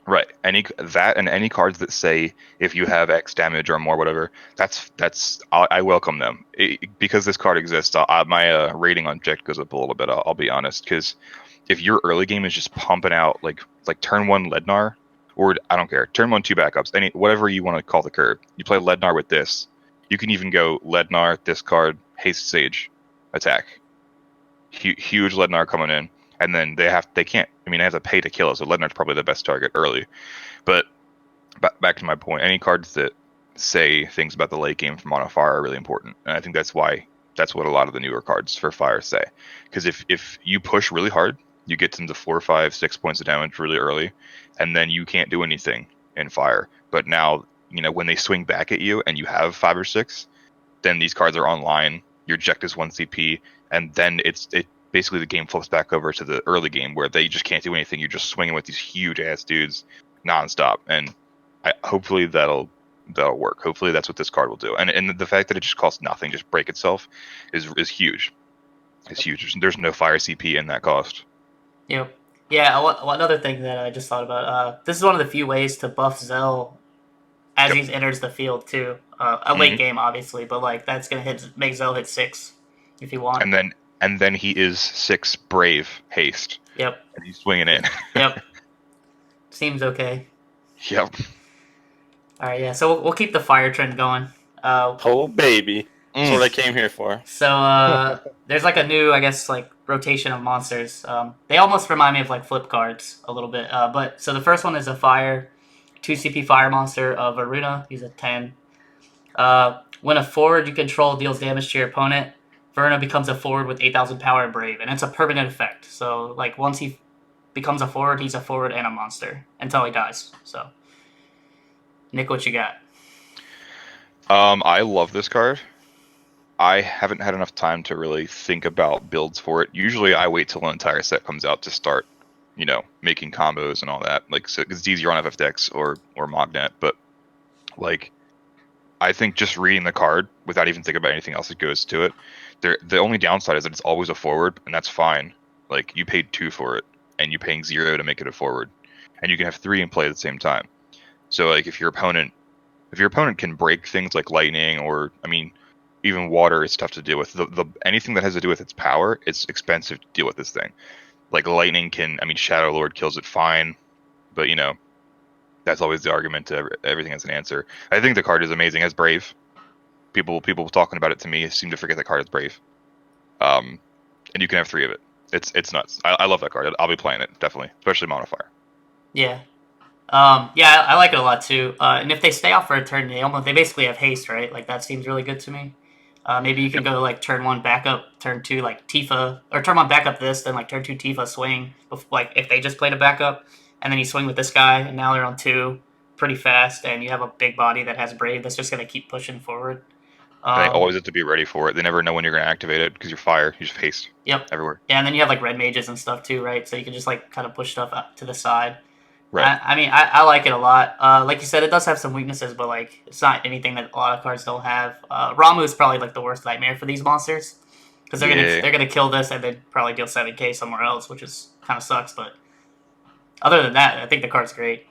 Right. Any cards that say if you have X damage or more, whatever, I welcome them because this card exists. My rating on Jekt goes up a little bit. I'll be honest, because if your early game is just pumping out like turn 1 Lednar, or I don't care, turn 1 2 backups, whatever you want to call the curve, you play Lednar with this. You can even go Lednar, discard, Haste Sage, attack. Huge Lednar coming in. And then they have to pay to kill it, so Lednar's probably the best target early. But back to my point, any cards that say things about the late game for Mono Fire are really important. And I think that's what a lot of the newer cards for Fire say. Because if you push really hard, you get them to 4, 5, 6 points of damage really early, and then you can't do anything in Fire. But now, when they swing back at you and you have 5 or 6, then these cards are online, your Jekt is 1 CP, and then it basically the game flips back over to the early game where they just can't do anything. You're just swinging with these huge ass dudes nonstop, and hopefully that'll that'll work. Hopefully that's what this card will do. And the fact that it just costs nothing, just break itself, is huge. It's huge. There's no fire CP in that cost. Yep. Yeah. One other thing that I just thought about. This is one of the few ways to buff Zell as he enters the field too. A late game, obviously, but like that's gonna make Zell hit 6 if you want. And then he is 6 brave haste. Yep. And he's swinging in. Yep. Seems okay. Yep. All right. Yeah. So we'll keep the fire trend going. Oh baby, that's what I came here for. So there's like a new, I guess, like rotation of monsters. They almost remind me of like flip cards a little bit. But so the first one is a fire, 2 CP fire monster of Varuna. He's a 10. When a forward you control deals damage to your opponent, Verna becomes a forward with 8,000 power and brave, and it's a permanent effect. So like once he becomes a forward, he's a forward and a monster until he dies. So, Nick, what you got? I love this card. I haven't had enough time to really think about builds for it. Usually I wait till an entire set comes out to start, making combos and all that. Like, so it's easier on FFTX or Mognet, but like, I think just reading the card without even thinking about anything else that goes to it, the only downside is that it's always a forward, and that's fine. Like, you paid 2 for it, and you're paying 0 to make it a forward, and you can have 3 in play at the same time. So like, if your opponent can break things like lightning, or even water, is tough to deal with. The anything that has to do with its power, it's expensive to deal with this thing. Like lightning Shadow Lord kills it fine, but that's always the argument to everything has an answer. I think the card is amazing as brave. People talking about it to me seem to forget that card is brave. And you can have 3 of it. It's nuts. I love that card. I'll be playing it, definitely, especially Mono Fire. Yeah. I like it a lot too. And if they stay off for a turn, they basically have haste, right? Like that seems really good to me. Maybe you can go like turn 1 backup, turn 2 like Tifa, or turn 1 backup this, then like turn 2 Tifa swing. Like if they just played a backup, and then you swing with this guy, and now they're on 2 pretty fast, and you have a big body that has brave that's just gonna keep pushing forward. They always have to be ready for it. They never know when you're gonna activate it because you're fire. You just haste. Yep. Everywhere. Yeah, and then you have like red mages and stuff too, right? So you can just like kind of push stuff up to the side. Right. I like it a lot. Like you said, it does have some weaknesses, but like it's not anything that a lot of cards don't have. Ramu is probably like the worst nightmare for these monsters because they're gonna kill this and then probably deal 7k somewhere else, which is kind of sucks. But other than that, I think the card's great.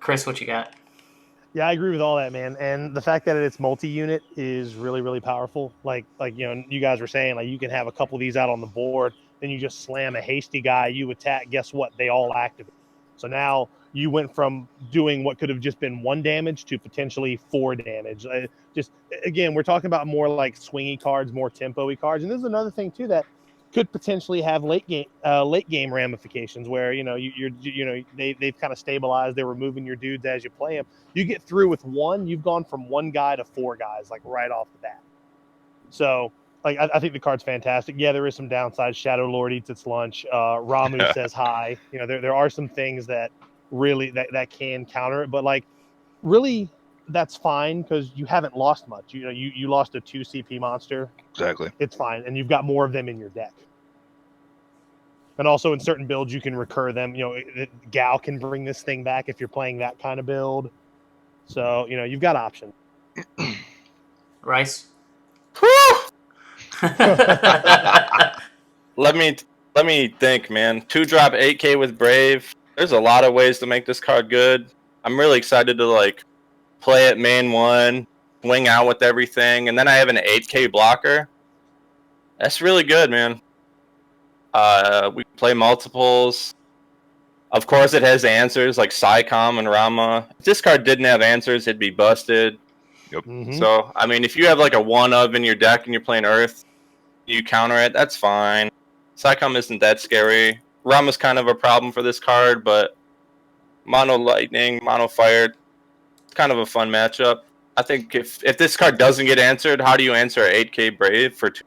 Chris, what you got? Yeah, I agree with all that, man. And the fact that it's multi-unit is really, really powerful. Like you guys were saying, like you can have a couple of these out on the board, then you just slam a hasty guy, you attack, guess what? They all activate. So now you went from doing what could have just been 1 damage to potentially 4 damage. Again, we're talking about more like swingy cards, more tempo-y cards. And this is another thing too that could potentially have late game ramifications where they've kind of stabilized. They're removing your dudes as you play them. You get through with 1, you've gone from 1 guy to 4 guys like right off the bat. So like I think the card's fantastic. Yeah, there is some downside. Shadow Lord eats its lunch. Ramu says hi. There are some things that really that can counter it, but like really that's fine because you haven't lost much. You lost a 2 CP monster. Exactly. It's fine, and you've got more of them in your deck. And also in certain builds, you can recur them. Gal can bring this thing back if you're playing that kind of build. So you've got options. Rice. Let me think, man. 2-drop 8k with Brave. There's a lot of ways to make this card good. I'm really excited to like play it main 1, swing out with everything, and then I have an 8k blocker. That's really good, man. We play multiples. Of course, it has answers like Psycom and Rama. If this card didn't have answers, it'd be busted. Yep. Mm-hmm. So, if you have like a 1-of in your deck and you're playing Earth, you counter it, that's fine. Psycom isn't that scary. Rama's kind of a problem for this card, but Mono Lightning, Mono Fire, it's kind of a fun matchup. I think if this card doesn't get answered, how do you answer an 8k Brave for 2?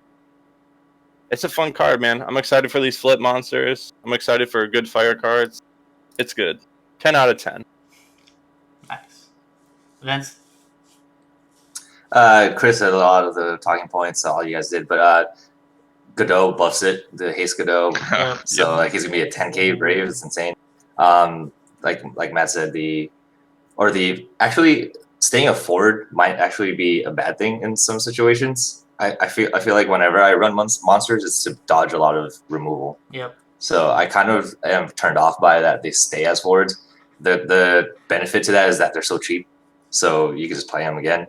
It's a fun card, man. I'm excited for these flip monsters. I'm excited for good fire cards. It's good. 10 out of 10. Nice. Vince? Chris had a lot of the talking points, all you guys did, but Godot buffs it, the haste Godot. So like he's gonna be a 10k Brave. It's insane. Like Matt said, the or the actually staying a forward might actually be a bad thing in some situations. I feel like whenever I run monsters, it's to dodge a lot of removal. Yep. So I kind of am turned off by that they stay as forwards. The benefit to that is that they're so cheap, so you can just play them again.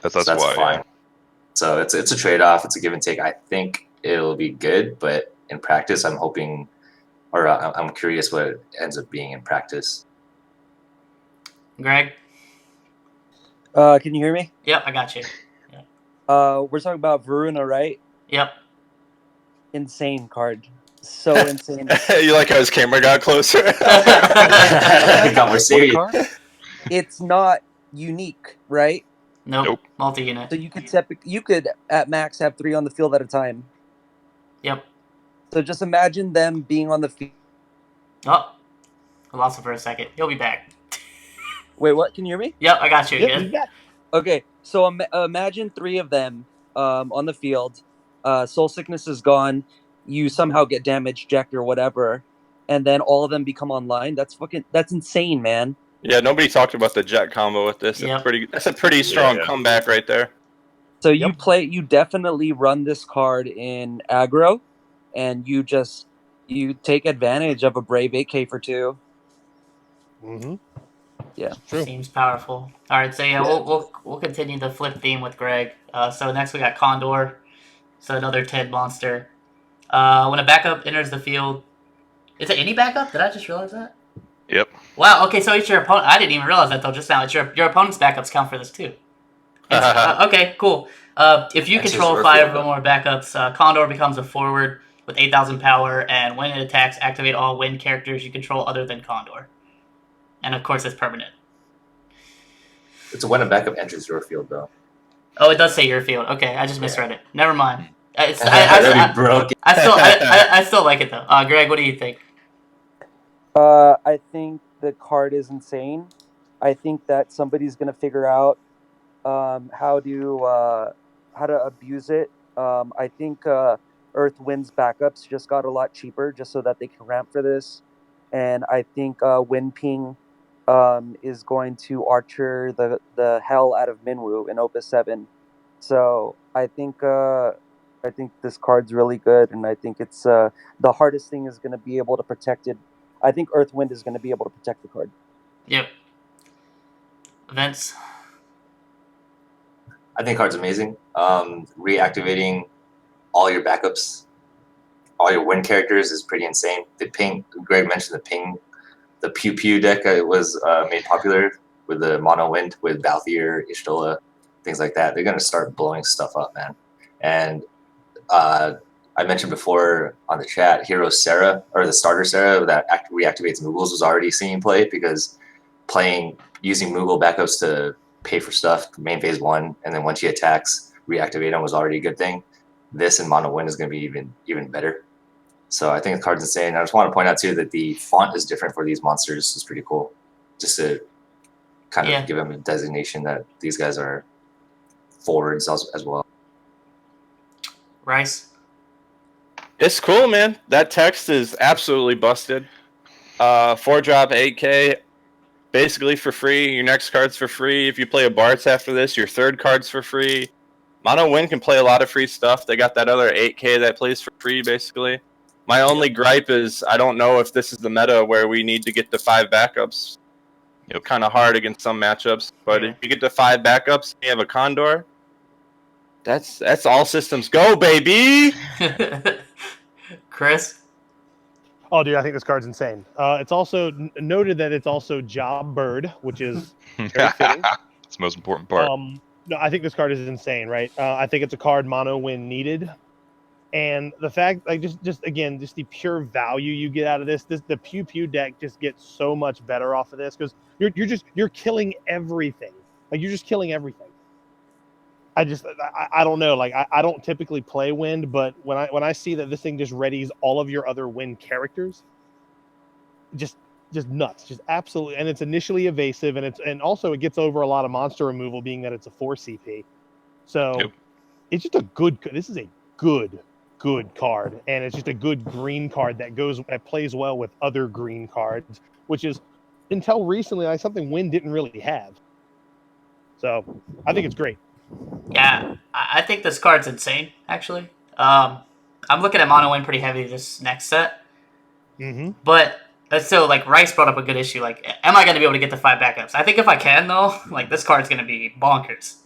That's So that's why. fine. Yeah. So it's a trade off. It's a give and take. I think it'll be good, but in practice, I'm hoping, or I'm curious what it ends up being in practice. Greg? Can you hear me? Yep, I got you. We're talking about Varuna, right? Yep. Insane card. So insane. You like how his camera got closer? It got more What serious. card? It's not unique, right? Nope. Multi-unit. So you could at max have 3 on the field at a time. Yep. So just imagine them being on the field. Oh, I lost him for a second. He'll be back. Wait, what? Can you hear me? Yep, I got you Yep, again. he's back. Okay, so imagine 3 of them on the field. Soul Sickness is gone. You somehow get damaged, jacked, or whatever, and then all of them become online. That's insane, man. Yeah, nobody talked about the jet combo with this. Yep. That's a pretty strong Yeah. comeback right there. So you definitely run this card in aggro, and you take advantage of a Brave 8K for 2. Mm-hmm. Yeah. True. Seems powerful. All right, so yeah, we'll continue the flip theme with Greg. So next we got Condor. So another Ted monster. When a backup enters the field, is it any backup? Did I just realize that? Yep. Wow. Okay, so it's your opponent. I didn't even realize that till just now. It's your opponent's backups count for this too. Okay, cool. If you That's control just 5 worth it, or more backups, Condor becomes a forward with 8,000 power, and when it attacks, activate all wind characters you control other than Condor. And of course, it's permanent. It's when a backup enters your field, though. Oh, it does say your field. Okay, I just misread it. Never mind. That'd be broken. I still like it though. Greg, what do you think? I think the card is insane. I think that somebody's gonna figure out how to abuse it. I think Earth Wind's backups just got a lot cheaper, just so that they can ramp for this, and I think Wind Ping is going to archer the hell out of Minwoo in Opus 7. So I think this card's really good, and I think it's the hardest thing is going to be able to protect it. I think Earthwind is going to be able to protect the card. Yep. Vince. I think card's amazing. Reactivating all your backups, all your win characters is pretty insane. The ping, Greg mentioned the ping, the Pew Pew deck was made popular with the mono wind with Balthier, Ishtola, things like that. They're gonna start blowing stuff up, man. And I mentioned before on the chat, Hero Sarah or the starter Sarah that reactivates Moogles was already seeing play because using Moogle backups to pay for stuff, main phase 1, and then once she attacks, reactivate them was already a good thing. This and Mono Wind is going to be even better. So I think the card's insane. I just want to point out too that the font is different for these monsters. It's pretty cool, just to kind of give them a designation that these guys are forwards as well. Rice. It's cool, man. That text is absolutely busted. 4-drop 8K, basically for free. Your next card's for free. If you play a Bartz after this, your third card's for free. Mono Wind can play a lot of free stuff. They got that other 8K that plays for free, basically. My only gripe is I don't know if this is the meta where we need to get the 5 backups. Kind of hard against some matchups. But if you get the 5 backups and you have a Condor, that's all systems go, baby! Chris? Oh, dude, I think this card's insane. It's also noted that it's also Job Bird, which is very fitting. It's the most important part. No, I think this card is insane, right? I think it's a card mono when needed. And the fact, like, just the pure value you get out of this the Pew Pew deck just gets so much better off of this because you're killing everything. Like, you're just killing everything. I don't know. Like, I don't typically play wind, but when I see that this thing just readies all of your other wind characters, just nuts, just absolutely. And it's initially evasive, and also it gets over a lot of monster removal, being that it's a 4 CP. So it's just a good. This is a good card, and it's just a good green card that plays well with other green cards, which is until recently, like something Wind didn't really have. So I think it's great. Yeah, I think this card's insane, actually. I'm looking at mono win pretty heavy this next set, Mm-hmm. but so like Rice brought up a good issue. Like, am I going to be able to get the 5 backups? I think if I can though, like this card's going to be bonkers.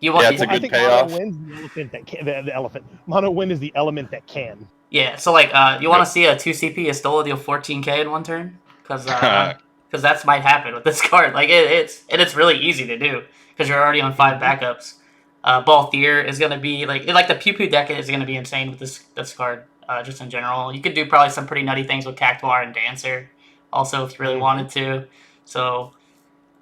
You want? Yeah, it's a I good think payoff. Mono Wind's the elephant that can. The elephant. Mono Wind is the element that can. Yeah. So like, you want to see a 2 CP Estola deal 14k in one turn? Because that might happen with this card. Like it's really easy to do because you're already on 5 backups. Balthier is gonna be like the Pew Pew deck is gonna be insane with this card. Just in general, you could do probably some pretty nutty things with Cactuar and Dancer, also if you really wanted to. So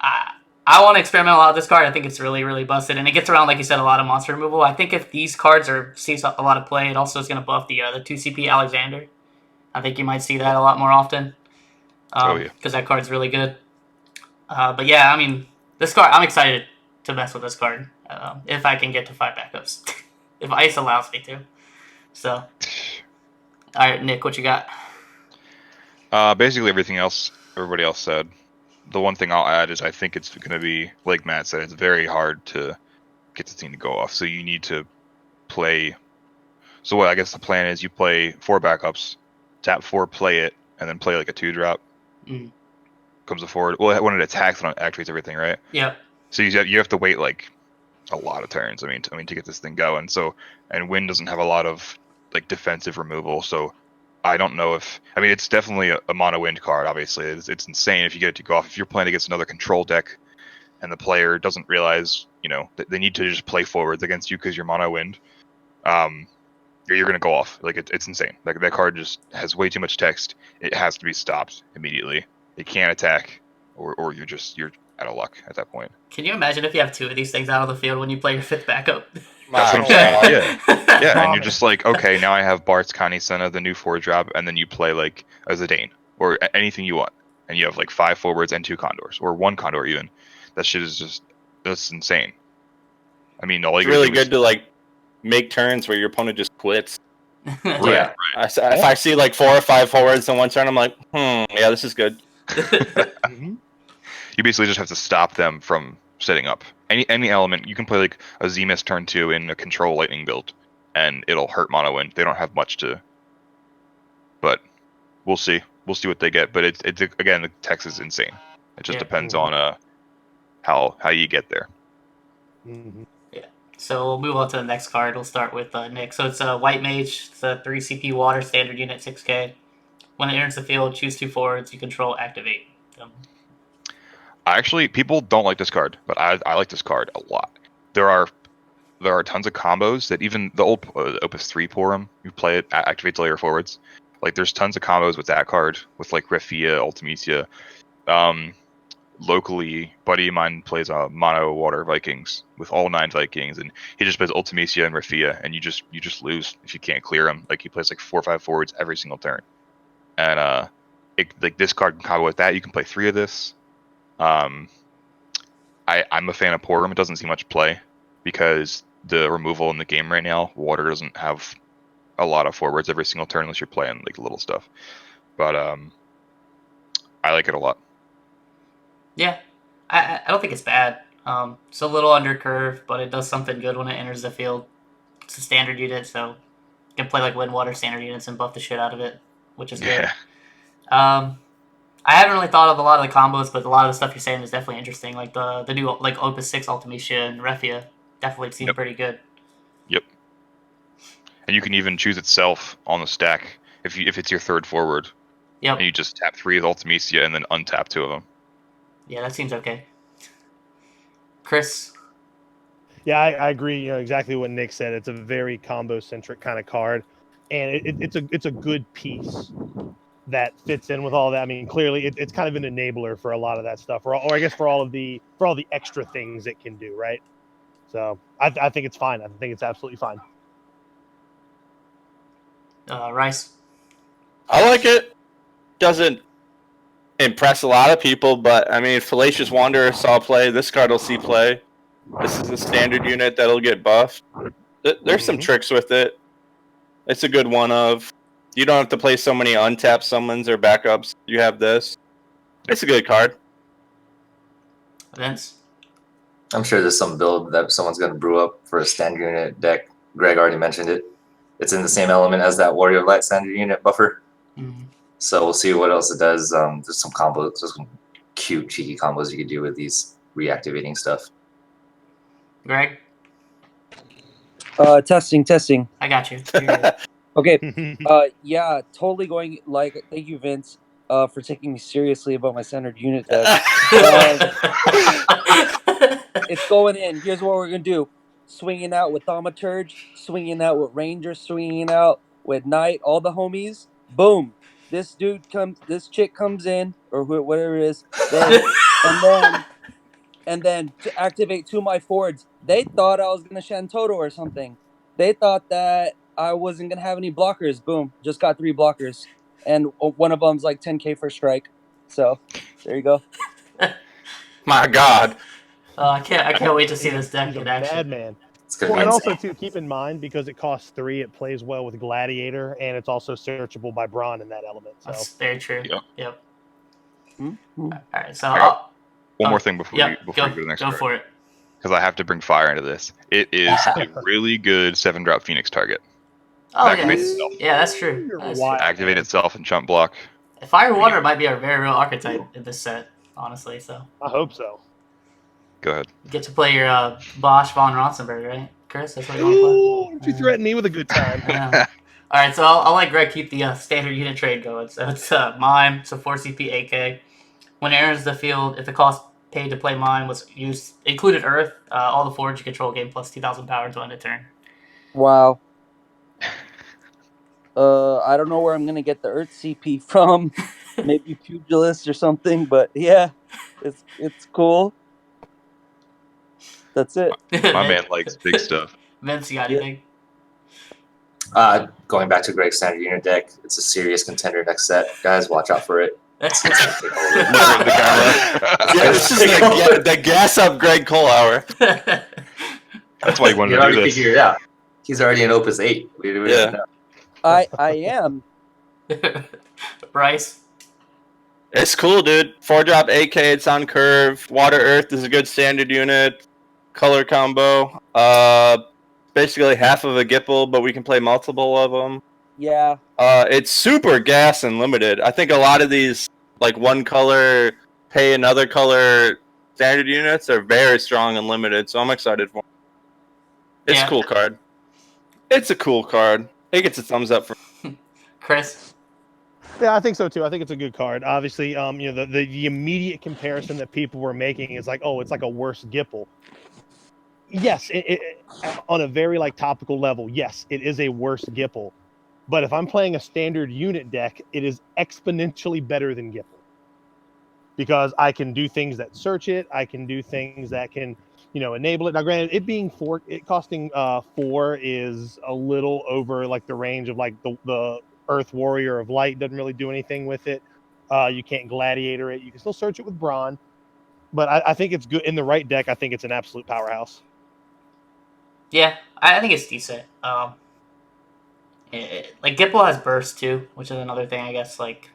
I want to experiment a lot with this card. I think it's really really busted, and it gets around like you said a lot of monster removal. I think if these cards sees a lot of play, it also is gonna buff the 2 CP Alexander. I think you might see that a lot more often. Because that card's really good. But yeah, I mean, this card, I'm excited to mess with this card if I can get to 5 backups, if Ice allows me to. So, all right, Nick, what you got? Basically everything else everybody else said. The one thing I'll add is I think it's going to be, like Matt said, it's very hard to get the thing to go off. So you need to play. So what I guess the plan is you play 4 backups, tap 4, play it, and then play like a 2-drop. Mm. Comes forward. Well, when it attacks, it activates everything, right? Yeah. So you have to wait like a lot of turns. I mean to get this thing going. So and Wind doesn't have a lot of like defensive removal. So I don't know if it's definitely a mono Wind card. Obviously, it's insane if you get it to go off. If you're playing against another control deck, and the player doesn't realize they need to just play forwards against you because you're mono Wind, you're gonna go off. Like it's insane. Like that card just has way too much text. It has to be stopped immediately. It can't attack, or you're out of luck at that point. Can you imagine if you have 2 of these things out on the field when you play your 5th backup? That's what I'm saying. Yeah, and you're just like, okay, now I have Bart's Kanisena, the new 4-drop, and then you play like a Zidane or anything you want, and you have like 5 forwards and 2 condors, or 1 condor even. That shit is that's insane. I mean, all it's really good to like make turns where your opponent just quits. Yeah. If I see like 4 or 5 forwards in one turn, I'm like, yeah, this is good. You basically just have to stop them from setting up any element. You can play like a Zemus turn 2 in a control lightning build, and it'll hurt mono Wind. They don't have much to, but we'll see what they get. But it's again, the text is insane. It just depends on how you get there. Yeah. So we'll move on to the next card. We'll start with Nick. So it's a White Mage. It's a 3 CP water standard unit, 6k. When it enters the field, choose 2 forwards you control, activate them. Actually, people don't like this card, but I like this card a lot. There are tons of combos that even the old Opus 3 Porum, you play it, activates all your forwards. Like there's tons of combos with that card, with like Refia, Ultimecia. Locally, buddy of mine plays mono water Vikings with all 9 Vikings, and he just plays Ultimecia and Refia, and you just lose if you can't clear him. Like he plays like 4 or 5 forwards every single turn, and like this card can combo with that. You can play 3 of this. I'm a fan of Porum. It doesn't see much play because the removal in the game right now, water doesn't have a lot of forwards every single turn unless you're playing like little stuff. But I like it a lot. Yeah, I don't think it's bad. It's a little under curve, but it does something good when it enters the field. It's a standard unit, so you can play like Wind Water standard units and buff the shit out of it, which is good. Yeah. I haven't really thought of a lot of the combos, but a lot of the stuff you're saying is definitely interesting. Like the new like Opus 6 Ultimecia and Refia definitely seem pretty good. Yep. And you can even choose itself on the stack if it's your 3rd forward. Yep. And you just tap 3 of Ultimecia and then untap 2 of them. Yeah, that seems okay. Chris? Yeah, I agree. Exactly what Nick said. It's a very combo-centric kind of card, and it's a good piece that fits in with all that. I mean, clearly, it's kind of an enabler for a lot of that stuff, or I guess for all the extra things it can do, right? So I think it's fine. I think it's absolutely fine. Rice? I like it. Doesn't impress a lot of people, but I mean, Fallacious Wanderer saw play. This card will see play. This is a standard unit that'll get buffed. There's some tricks with it. It's a good one of. You don't have to play so many untapped summons or backups. You have this. It's a good card. Vince. I'm sure there's some build that someone's going to brew up for a standard unit deck. Greg already mentioned it. It's in the same element as that Warrior of Light standard unit buffer. Mhm. So we'll see what else it does. There's some combos, there's some cute, cheeky combos you could do with these reactivating stuff. Greg, Testing. I got you. Okay. Yeah, totally going like thank you, Vince, for taking me seriously about my centered unit deck. It's going in. Here's what we're gonna do: swinging out with Thaumaturge, swinging out with Ranger, swinging out with Knight, all the homies. Boom! This chick comes in, or whatever it is. And then to activate two of my forwards, they thought I was gonna Shantoto or something. They thought that I wasn't gonna have any blockers. Boom! Just got 3 blockers, and one of them's like 10k for strike. So there you go. My God. I can't wait to see this deck He's a in action. madman. It's going to Well, be and insane. also too, keep in mind because it costs 3, it plays well with Gladiator, and it's also searchable by Brawn in that element. So That's very true. Yep. Yep. Mm-hmm. All right. So I got one more thing before yep, you go go to the next go card. for it. Because I have to bring fire into this. It is a really good 7-drop Phoenix target. Oh yeah, Activate itself. yeah, that's true. You're That's wild, true. Activate man. itself and jump block. Fire Water might be a very real archetype in this set, honestly. So I hope so. Go ahead. you get to play your Bosch von Ronsenberg, right, Chris? That's what you want to Ooh, play. don't you threaten me with a good time? I know. All right, so I'll let Greg keep the standard unit trade going. So it's Mime, so 4 CP, 8K. When it enters the field, if the cost paid to play Mime was used, included Earth, all the forwards you control gain plus 2,000 power until end of turn. Wow. I don't know where I'm gonna get the Earth CP from. Maybe Pugilist or something, but yeah, it's cool. That's it. My man likes big stuff. Vince, you got Yeah. anything? Going back to Greg's standard unit deck, it's a serious contender next set. Guys, watch out for it. It's gonna take over. Turn the camera. Yeah, this is the gas up Greg Cole hour. That's why you You wanted to already do this. figured it out. He's already in Opus 8. We Yeah. already know. I am. Bryce. It's cool, dude. 4-drop AK, it's on curve. Water Earth is a good standard unit. Color combo. Basically half of a Gipple, but we can play multiple of them. Yeah. It's super gas and limited. I think a lot of these, like one color, pay another color standard units are very strong and limited, so I'm excited for it. It's Yeah. a cool card. It's a cool card. It gets a thumbs up for Chris. Yeah, I think so too. I think it's a good card. Obviously, the immediate comparison that people were making is like, oh, it's like a worse Gipple. Yes, on a very like topical level, yes, it is a worse Gipple. But if I'm playing a standard unit deck, it is exponentially better than Gipple. Because I can do things that search it, I can do things that can, enable it. Now, granted, it costing 4 is a little over like the range of like the Earth Warrior of Light. Doesn't really do anything with it. You can't Gladiator it. You can still search it with Brawn, but I think it's good in the right deck. I think it's an absolute powerhouse. Yeah, I think it's decent. Like Gipple has burst too, which is another thing I guess like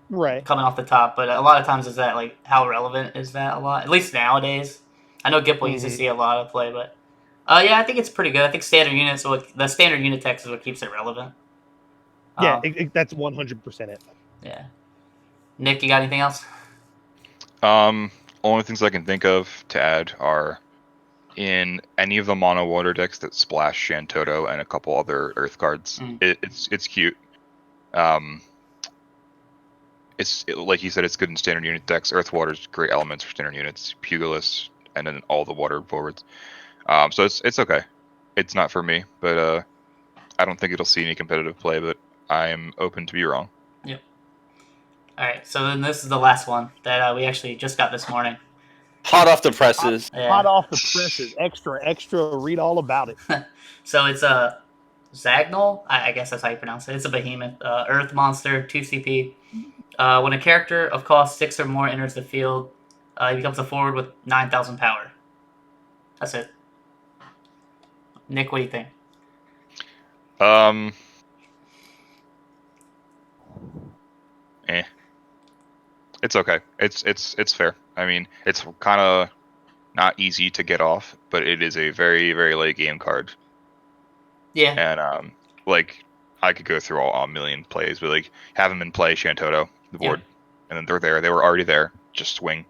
Right. coming off the top. But a lot of times is that like how relevant is that a lot? At least nowadays. I know Gipple used to see a lot of play, but yeah, I think it's pretty good. I think standard units, the standard unit text is what keeps it relevant. Yeah, that's 100% it. Yeah. Nick, you got anything else? Only things I can think of to add are in any of the mono water decks that splash Shantoto and a couple other Earth cards. It's cute. It's like you said, it's good in standard unit decks. Earth Water's great elements for standard units. Pugilist, and then all the water forwards. So it's okay. It's not for me, but I don't think it'll see any competitive play. But I am open to be wrong. Yep. All right, so then this is the last one that we actually just got this morning. hot off the presses. Hot off the presses. Extra. Read all about it. So it's a Zagnol. I guess that's how you pronounce it. It's a behemoth, Earth monster, 2 CP. When a character of cost 6 or more enters the field, he becomes a forward with 9,000 power. That's it. Nick, what do you think? It's okay. It's fair. I mean, it's kind of not easy to get off, but it is a very, very late game card. Yeah. And like I could go through a million plays, but like have them in play Shantoto the board, and then they're there. They were already there. Just swing.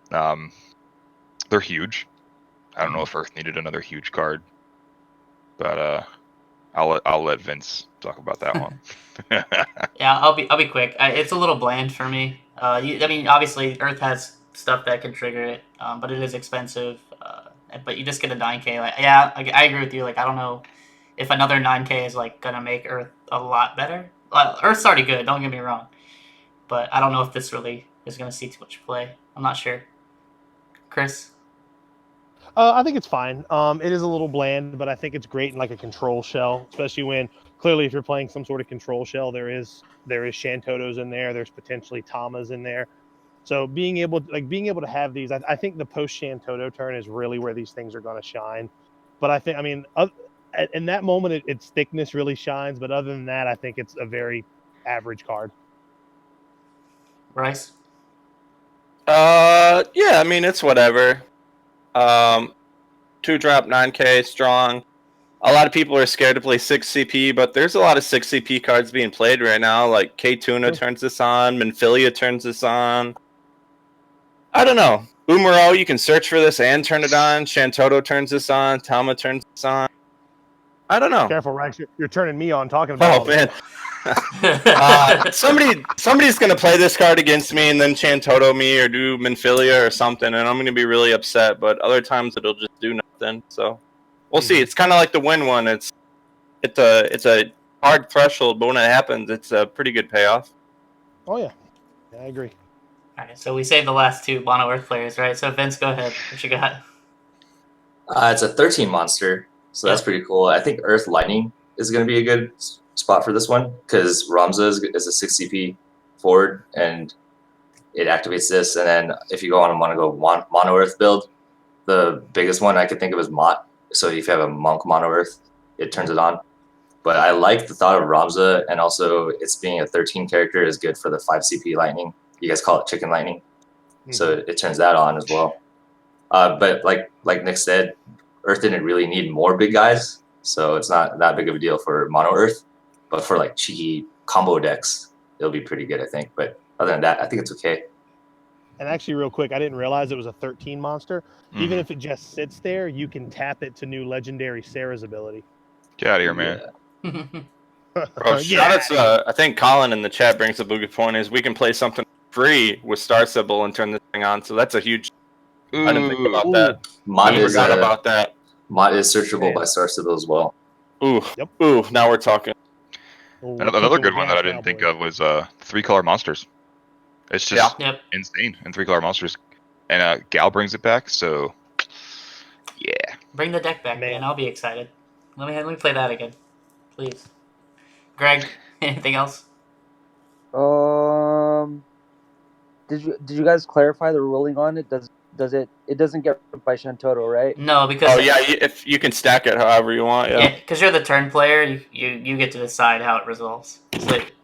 They're huge. I don't know if Earth needed another huge card, but I'll let Vince talk about that one. Yeah, I'll be quick. It's a little bland for me. I mean, obviously, Earth has stuff that can trigger it, but it is expensive. But you just get a 9K. Like, yeah, I agree with you. Like, I don't know if another 9K is like gonna make Earth a lot better. Earth's already good. Don't get me wrong, but I don't know if this really is gonna see too much play. I'm not sure. Chris. I think it's fine. It is a little bland, but I think it's great in like a control shell, especially when clearly if you're playing some sort of control shell, there is Shantotos in there. There's potentially Tamas in there. So being able to have these, I think the post Shantoto turn is really where these things are going to shine. But I mean, in that moment, its thickness really shines. But other than that, I think it's a very average card. Bryce. Yeah, I mean it's whatever. 2-drop 9K strong. A lot of people are scared to play 6 CP, but there's a lot of 6 CP cards being played right now. Like K-Tuna turns this on, Minfilia turns this on. I don't know. Boomerang, you can search for this and turn it on. Shantoto turns this on. Tama turns this on. I don't know. Careful, Rex. You're turning me on talking about. Oh man. Somebody's gonna play this card against me and then Shantoto me or do Minfilia or something, and I'm gonna be really upset. But other times it'll just do nothing. So we'll see. It's kind of like the win one. It's a hard threshold, but when it happens, it's a pretty good payoff. Oh yeah, I agree. All right, so we saved the last two Mono Earth players, right? So Vince, go ahead. What you got? It's a 13 monster, so that's pretty cool. I think Earth Lightning is going to be a good spot for this one because Ramza is a 6 CP forward, and it activates this. And then if you want to go Mono Earth build, the biggest one I could think of is Mott. So if you have a Monk Mono Earth, it turns it on. But I like the thought of Ramza, and also it's being a 13 character is good for the 5 CP Lightning. You guys call it Chicken Lightning. So it turns that on as well. But like Nick said, Earth didn't really need more big guys, so it's not that big of a deal for Mono Earth. But for like cheeky combo decks, it'll be pretty good, I think. But other than that, I think it's okay. And actually, real quick, I didn't realize it was a 13 monster. Even if it just sits there, you can tap it to new legendary Sarah's ability. Get out of here, man. Shout out to, I think Colin in the chat brings up a good point, is we can play something free with Star Sybil and turn this thing on. So that's a huge. I didn't think about that. Mod I forgot about that. Mod is searchable by Star Sybil as well. Ooh, ooh, now we're talking. Another good one that I didn't think of was 3-color monsters. It's just insane in 3-color monsters, and Gal brings it back. So yeah, bring the deck back, man. I'll be excited. Let me play that again, please. Greg, anything else? Did you guys clarify the ruling on it? It doesn't get by Shantoto, right? No, because if you can stack it however you want. Yeah, because you're the turn player, you get to decide how it resolves.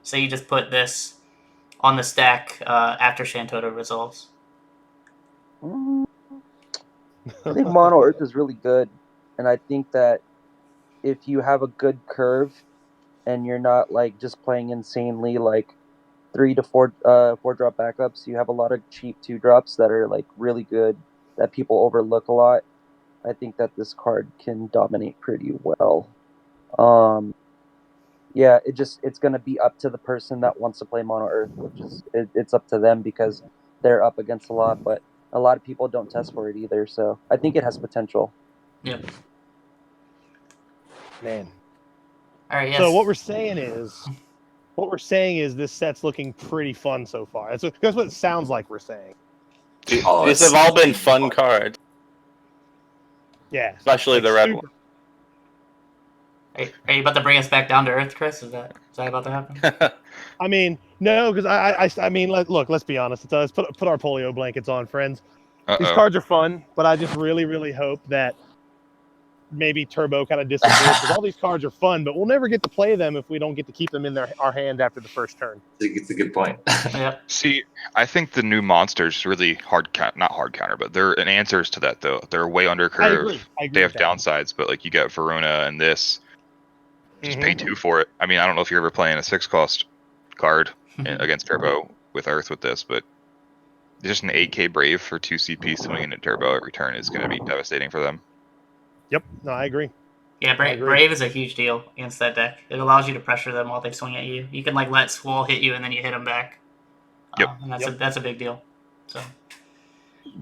So you just put this on the stack after Shantoto resolves. I think Mono Earth is really good, and I think that if you have a good curve and you're not like just playing insanely like 3 to 4 4-drop backups, you have a lot of cheap 2-drops that are like really good that people overlook a lot. I think that this card can dominate pretty well. Yeah, it's gonna be up to the person that wants to play Mono Earth, which is it's up to them because they're up against a lot, but a lot of people don't test for it either. So I think it has potential. Yep. Man. All right. Yes. So what we're saying is this set's looking pretty fun so far. That's what it sounds like we're saying. These have all been fun cards. Yeah. Especially the red one. Are you about to bring us back down to earth, Chris? Is that about to happen? I mean, no, because I mean, look, let's be honest. Let's put our polio blankets on, friends. These cards are fun, but I just really, really hope that maybe Turbo kind of disappears because all these cards are fun, but we'll never get to play them if we don't get to keep them in our hand after the first turn. It's a good point. Yep. See, I think the new monsters really not hard counter, but they're an answers to that though. They're way under I curve. agree They have with that. downsides, but like you get Verona and this, just pay 2 for it. I mean, I don't know if you're ever playing a 6-cost card against Turbo with Earth with this, but just an 8k Brave for 2 CP swinging at Turbo every turn is going to be devastating for them. Yep. No, I agree. Yeah, I agree. Brave is a huge deal against that deck. It allows you to pressure them while they swing at you. You can like let Swole hit you and then you hit them back. Yep. And that's a big deal. So, all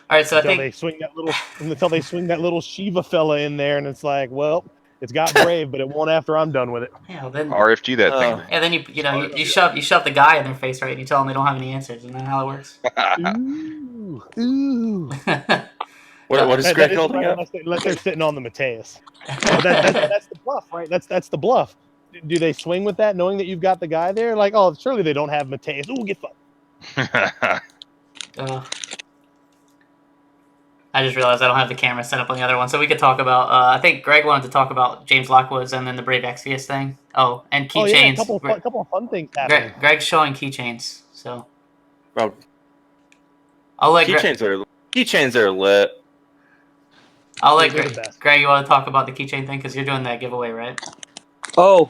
right. So Until they swing that little Shiva fella in there, and it's like, well, it's got Brave, but it won't after I'm done with it. yeah. Well, then RFG that thing. and then you shove the guy in their face, right? And you tell them they don't have any answers, and then how it works. Ooh. What is Greg holding up? Unless they're sitting on the Mateus. That's the bluff, right? That's the bluff. Do they swing with that, knowing that you've got the guy there? Like, oh, surely they don't have Mateus. Ooh, get fucked. I just realized I don't have the camera set up on the other one, so we could talk about. I think Greg wanted to talk about James Lockwood's and then the Brave Exvius thing. Oh, and keychains. Yeah, a couple of fun things happening. Greg's showing keychains, so. Bro, I'll let keychains are lit. I'll let They're the best. Greg. You want to talk about the keychain thing because you're doing that giveaway, right? Oh,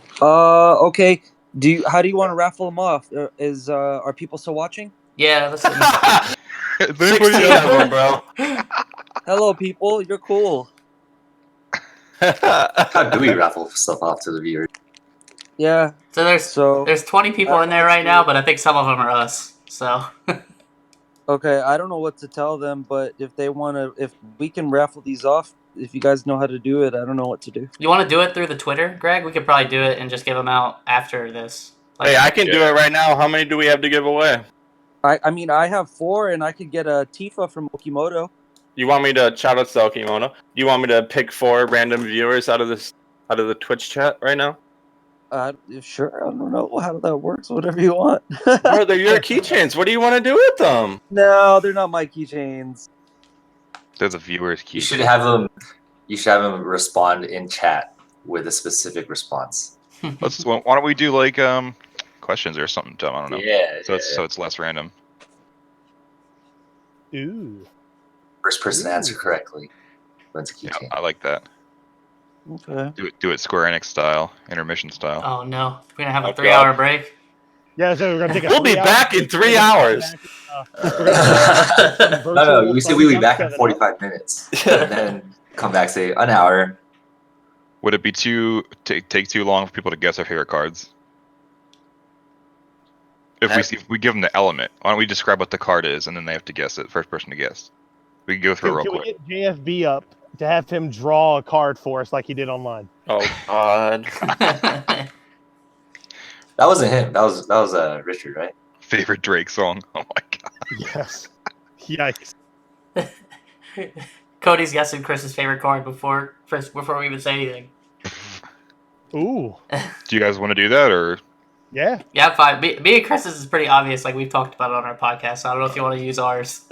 okay. How do you want to raffle them off? Are people still watching? Yeah, let's. 16 of them, bro. Hello, people. You're cool. How do we raffle stuff off to the viewers? Yeah. So there's 20 people in there right now, but I think some of them are us. So. Okay, I don't know what to tell them, but if we can raffle these off, if you guys know how to do it, I don't know what to do. You want to do it through the Twitter, Greg? We could probably do it and just give them out after this. Hey, I can do it right now. How many do we have to give away? I mean, I have 4, and I could get a Tifa from Okimoto. You want me to shout out to Okimono? You want me to pick 4 random viewers out of the Twitch chat right now? Sure. I don't know how that works. Whatever you want. Bro, they're your keychains. What do you want to do with them? No, they're not my keychains. They're the viewers' key. You should have them respond in chat with a specific response. Why don't we do like questions or something dumb? I don't know. Yeah. So it's less random. Ooh. First person to answer correctly wins a keychain. Yeah, I like that. Okay. Do it Square Enix style, intermission style. Oh no, we're gonna have a 3-hour break. Yeah, so we're gonna take a. We'll be back in 3 hours. No, we said we'll be back in 45 minutes, and then come back say an hour. Would it be take too long for people to guess our favorite cards? If we give them the element, why don't we describe what the card is and then they have to guess it? First person to guess. We can go through it real quick. We get JFB up to have him draw a card for us like he did online? Oh God. That wasn't him. That was Richard, right? Favorite Drake song. Oh my god. Yes. Yikes. Cody's guessing Chris's favorite card before we even say anything. Ooh. Do you guys want to do that or? Yeah. Yeah, fine. Me and Chris's is pretty obvious. Like we've talked about it on our podcast. So I don't know if you want to use ours.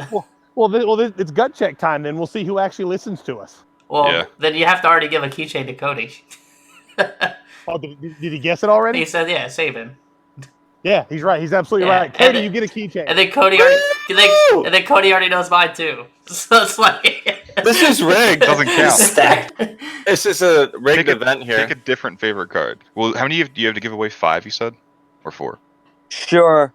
Well, it's gut check time. Then we'll see who actually listens to us. Well, Yeah. Then you have to already give a keychain to Cody. Oh, did he guess it already? He said, "Yeah, save him." Yeah, he's right. He's absolutely Yeah, right. Cody, and you get a keychain. And then Cody already knows mine too. So it's like This is rigged. Doesn't count. Stacked. This is a rigged event here. Pick a different favorite card. Well, how many do you have to give away? 5, you said, or 4? Sure.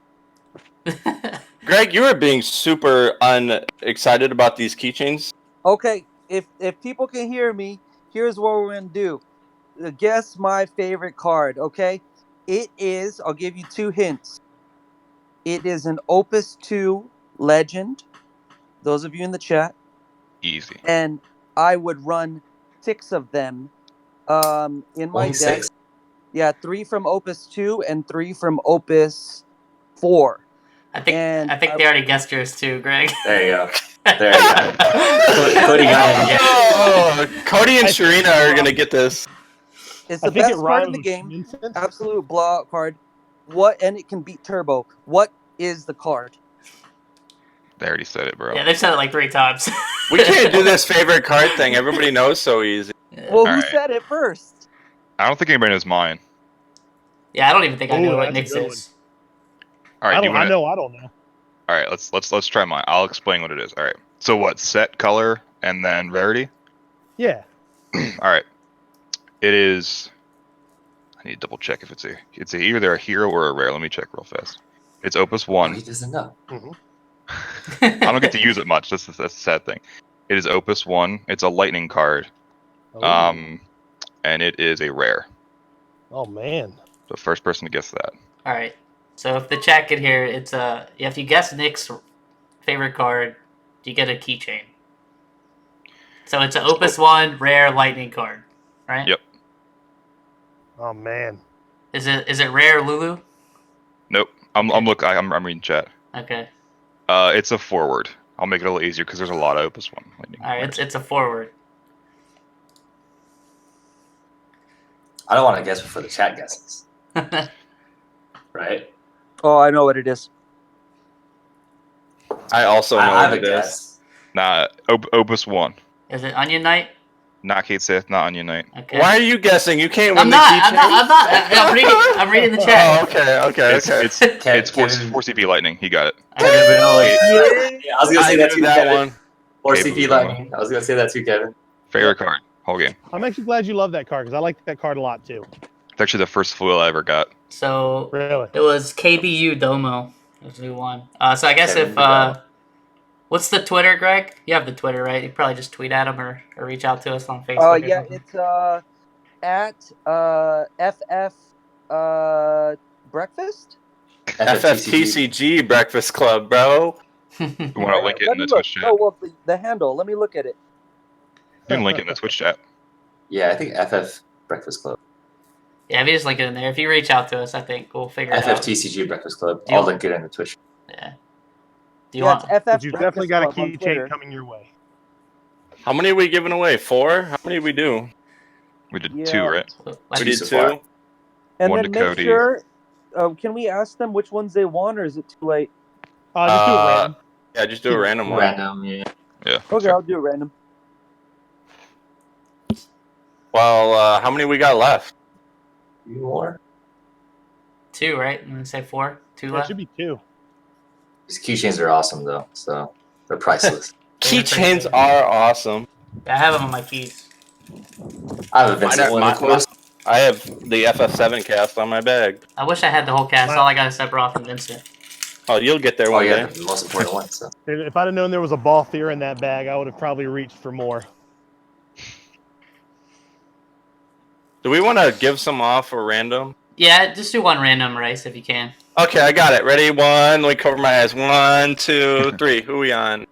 Greg, you are being super unexcited about these keychains. Okay, if people can hear me, here's what we're gonna do. Guess my favorite card, okay? It is, I'll give you 2 hints. It is an Opus 2 Legend. Those of you in the chat. Easy. And I would run 6 of them in my Only deck. 6? Yeah, 3 from Opus 2 and 3 from Opus 4. I think they already guessed yours too, Greg. There you go. There you go. Cody got it. Oh, Cody and Sharina are gonna get this. It's I the think best it card in rhymes the with game. Vincent. Absolute blowout card. And it can beat Turbo. What is the card? They already said it, bro. Yeah, they've said it like 3 times. We can't do this favorite card thing. Everybody knows so easy. Well, who Alright. said it first? I don't think anybody knows mine. Yeah, I don't even think I Ooh, know what that's a Nick's good is. All right, I do you don't. want I to? know. I don't know. All right, let's try mine. I'll explain what it is. All right. So what? Set, color, and then rarity. Yeah. All right. It is. I need to double check if it's either a hero or a rare. Let me check real fast. It's Opus Oh, One. he doesn't know. I don't get to use it much. That's the sad thing. It is Opus One. It's a lightning card. Oh. And it is a rare. Oh man. The first person to guess that. All right. So if the chat could hear, it's if you guess Nick's favorite card, you get a keychain. So it's an Opus One rare lightning card, right? Yep. Oh man. Is it rare, Lulu? Nope. I'm reading chat. Okay. It's a forward. I'll make it a little easier because there's a lot of Opus One lightning. All right. rares. It's a forward. I don't want to guess before the chat guesses. Right? Oh, I know what it is. I also know I have what a it is. guess. Nah, Opus One. Is it Onion Knight? Not Kate Sith, not Onion Knight. Okay. Why are you guessing? You can't win I'm the not. keychain. I'm not. I'm reading the chat. Oh, okay. It's it's four CP lightning. He got it. Yeah, I was gonna say that too, that Kevin. one. Or Okay, CP move Lightning. I was gonna say that too, Kevin. Favorite card, whole game. I'm actually glad you love that card because I like that card a lot too. It's actually the first foil I ever got. So Really. it was KBU Domo. It was who won. So I guess Kevin, if good job. what's the Twitter, Greg? You have the Twitter, right? You probably just tweet at him or reach out to us on Facebook. Oh or yeah, something. it's at FF Breakfast. FFTCG Breakfast Club, bro. You want to link it Let in me the look. Twitch chat? Oh well, the handle. Let me look at it. You can link it in the Twitch chat. Yeah, I think FF Breakfast Club. Yeah, if you just link it in there. If you reach out to us, I think we'll figure it out. FFTCG Breakfast Club. Do you- I'll link it in the Twitch. Yeah. Do you Yeah, want? it's FF But you definitely Breakfast got a Club on Twitter. keychain coming your way. How many are we giving away? 4? How many did we do? We did Yeah. 2, right? We Like, did so 2. far. And One then to make Cody. sure. Can we ask them which ones they want, or is it too late? Just do it random. Yeah, just do a random one. Random, yeah. Yeah. Okay, I'll do it random. Well, how many we got left? 2 more. 2, right? I'm gonna say 4. 2 Yeah, it left. should be 2. These keychains are awesome though, so they're priceless. Keychains are awesome. I have them on my keys. I have a Vincent one, of course. I have the FF7 cast on my bag. I wish I had the whole cast. Wow. All I got is Sephiroth and Vincent. Oh, you'll get there Oh one yeah, day. the most important one. So If I'd have known there was a Balthier in that bag, I would have probably reached for more. Do we want to give some off or random? Yeah, just do one random race if you can. Okay, I got it. Ready? 1. Let me cover my eyes. 1, 2, 3. Who are we on?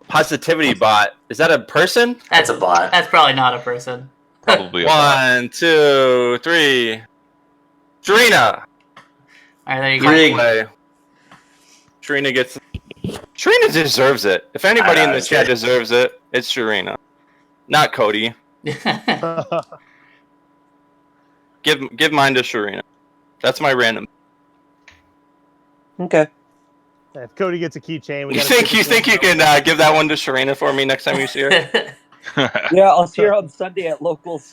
Positivity bot. Is that a person? that's a bot. That's probably not a person. Probably a bot. 1, 2, 3. Trina. All right, there you go. Anyway, Trina gets. Trina deserves it. If anybody in the chat deserves it, it's Trina, not Cody. Give mine to Sharina. That's my random. Okay. If Cody gets a keychain, we You gotta think you can give that one to Sharina for me next time you see her? Yeah, I'll see her on Sunday at locals.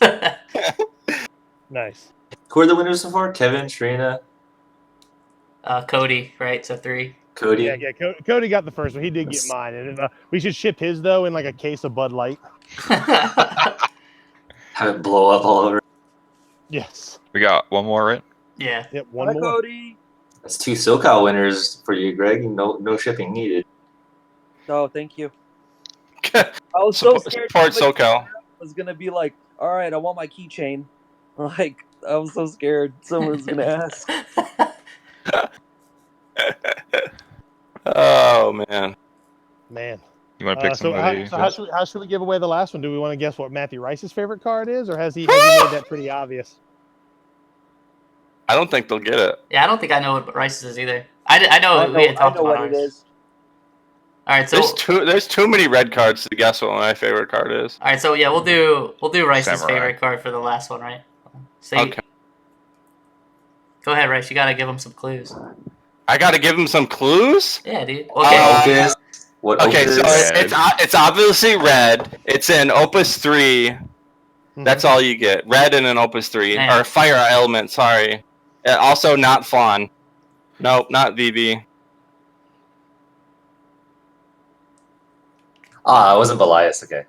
Nice. Who are the winners so far? Kevin, Trina, Cody, right? So 3. Cody. Yeah. Cody got the first one. He did get mine, and we should ship his though in like a case of Bud Light. Have it blow up all over. Yes. We got one more, right? Yeah. Yep. One Hi, more. Cody. That's 2 SoCal winners for you, Greg. No shipping needed. Oh, thank you. I was so scared. Support somebody SoCal. was gonna be like, "All right, I want my keychain." Like, I was so scared someone's gonna ask. Oh man. Man. You want to pick So, somebody? how should we give away the last one? Do we want to guess what Matthew Rice's favorite card is, or has he made that pretty obvious? I don't think they'll get it. Yeah, I don't think I know what Rice's is either. I know we had I talked know about what ours. it is. All right, so There's too many red cards to guess what my favorite card is. all right, so yeah, we'll do Rice's Samurai. favorite card for the last one, right? So Okay. Go ahead, Rice. You gotta give him some clues. I gotta give him some clues. Yeah, dude. Okay. Opus. What Okay, Opus so is? it's obviously red. It's in Opus 3. That's all you get. Red and an Opus 3. Man. Or Fire Element, sorry. Also not Fawn. Nope, not VB. Ah, it wasn't Velias. Okay.